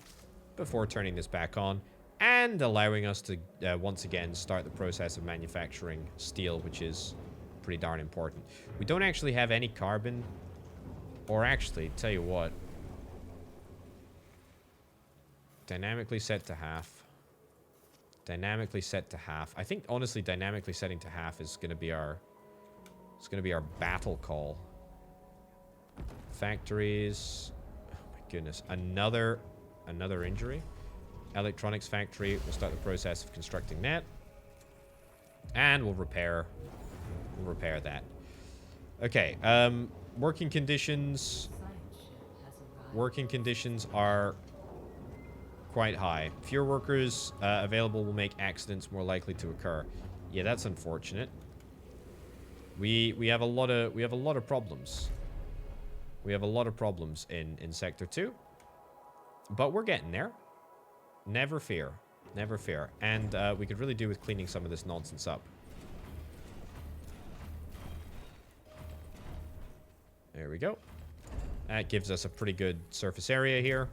before turning this back on and allowing us to once again start the process of manufacturing steel, which is pretty darn important. We don't actually have any carbon, or actually, tell you what, dynamically set to half. Dynamically set to half. I think honestly dynamically setting to half is going to be our battle call. Factories. Oh my goodness. Another injury. Electronics factory. We'll start the process of constructing that. And we'll repair that. Okay, working conditions. Science ship has arrived. Working conditions are quite high. Fewer workers available will make accidents more likely to occur. Yeah, that's unfortunate. We have a lot of problems. We have a lot of problems in Sector 2. But we're getting there. Never fear. Never fear. And we could really do with cleaning some of this nonsense up. There we go. That gives us a pretty good surface area here.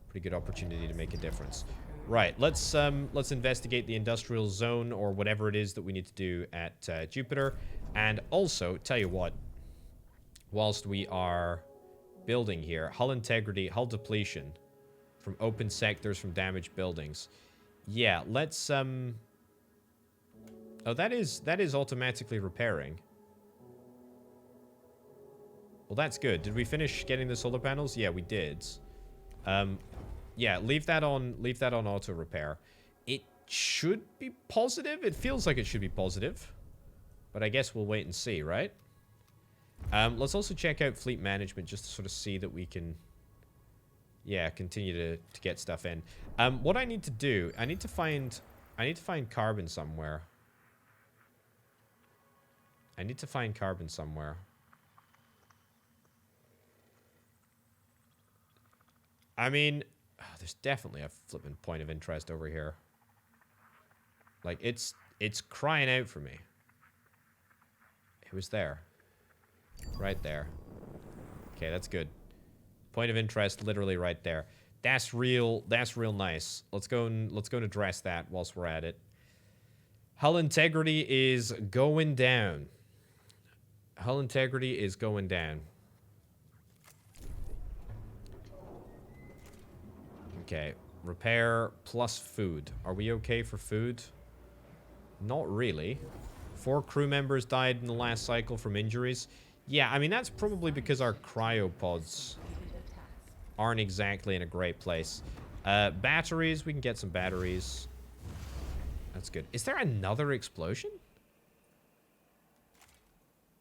Pretty good opportunity to make a difference. Right, let's investigate the industrial zone or whatever it is that we need to do at Jupiter. And also, tell you what, whilst we are building here, hull integrity, hull depletion from open sectors, from damaged buildings. Yeah, let's oh, that is automatically repairing. Well, that's good. Did we finish getting the solar panels? Yeah, we did. Yeah, leave that on auto repair. It should be positive. It feels like it should be positive. But I guess we'll wait and see, right? Let's also check out fleet management just to sort of see that we can, yeah, continue to get stuff in. What I need to do, I need to find carbon somewhere. I need to find carbon somewhere. I mean, oh, there's definitely a flipping point of interest over here. Like, it's crying out for me. It was there. Right there. Okay, that's good. Point of interest literally right there. That's real nice. Let's go and address that whilst we're at it. Hull integrity is going down. Hull integrity is going down. Okay, repair plus food. Are we okay for food? Not really. 4 crew members died in the last cycle from injuries. Yeah, I mean, that's probably because our cryopods aren't exactly in a great place. Batteries, we can get some batteries. That's good. Is there another explosion?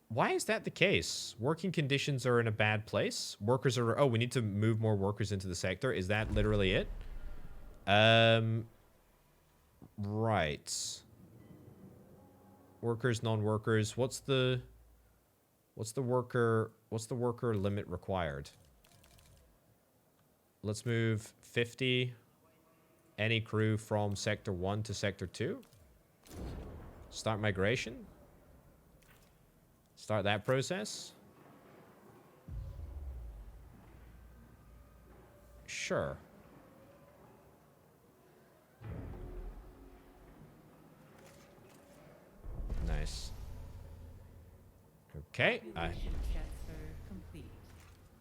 Why is that the case? Working conditions are in a bad place. Workers are... Oh, we need to move more workers into the sector. Is that literally it? Right. Workers, non-workers. What's the worker limit required? Let's move 50 any crew from Sector 1 to Sector 2. Start migration. Start that process. Sure. Nice. Okay. Population transfer complete.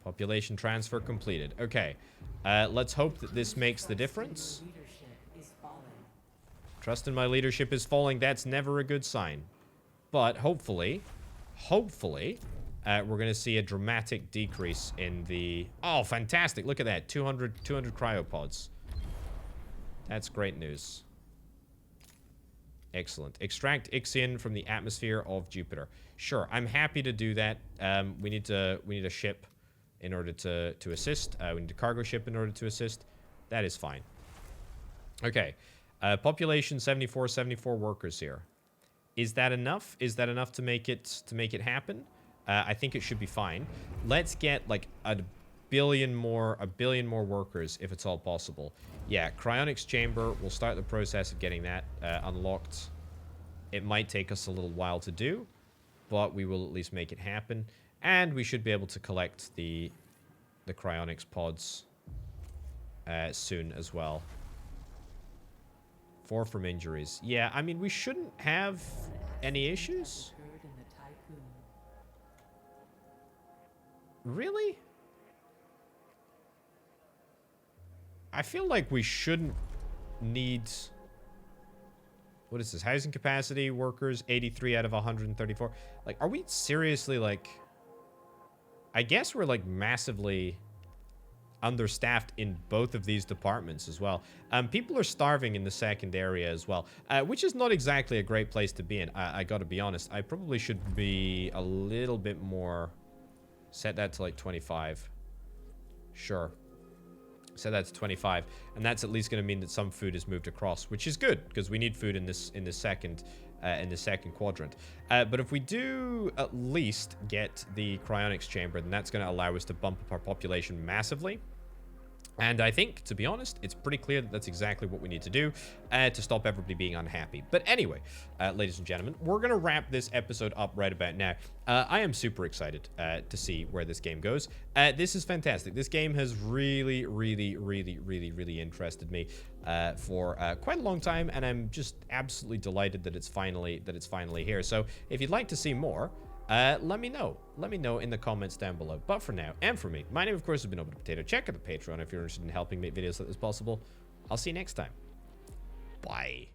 Population transfer completed. Okay. Let's hope that this makes the difference. Leadership is falling. Trust in my leadership is falling. That's never a good sign. But hopefully, we're going to see a dramatic decrease in the... Oh, fantastic. Look at that. 200 cryopods. That's great news. Excellent. Extract Ixion from the atmosphere of Jupiter. Sure, I'm happy to do that. We need a ship in order to assist. We need a cargo ship in order to assist. That is fine. Okay. Population 74 workers here. Is that enough? Is that enough to make it happen? I think it should be fine. Let's get like a billion more workers if it's all possible. Yeah, cryonics chamber. We'll start the process of getting that unlocked. It might take us a little while to do, but we will at least make it happen. And we should be able to collect the cryonics pods soon as well. 4 from injuries. Yeah, I mean, we shouldn't have any issues. Occurred in the Tiqqun. Really? I feel like we shouldn't need... What is this? Housing capacity, workers, 83 out of 134. Like, are we seriously, like... I guess we're, like, massively understaffed in both of these departments as well. People are starving in the second area as well, which is not exactly a great place to be in. I gotta be honest. I probably should be a little bit more... Set that to, like, 25. Sure. Set that to 25, and that's at least going to mean that some food is moved across, which is good because we need food in this second quadrant. But if we do at least get the cryonics chamber, then that's going to allow us to bump up our population massively. And I think, to be honest, it's pretty clear that that's exactly what we need to do to stop everybody being unhappy. But anyway, ladies and gentlemen, we're going to wrap this episode up right about now. I am super excited to see where this game goes. This is fantastic. This game has really interested me for quite a long time, and I'm just absolutely delighted that it's finally here. So if you'd like to see more, let me know. Let me know in the comments down below. But for now, and for me, my name, of course, has been Open Potato. Check out the Patreon if you're interested in helping make videos like this possible. I'll see you next time. Bye.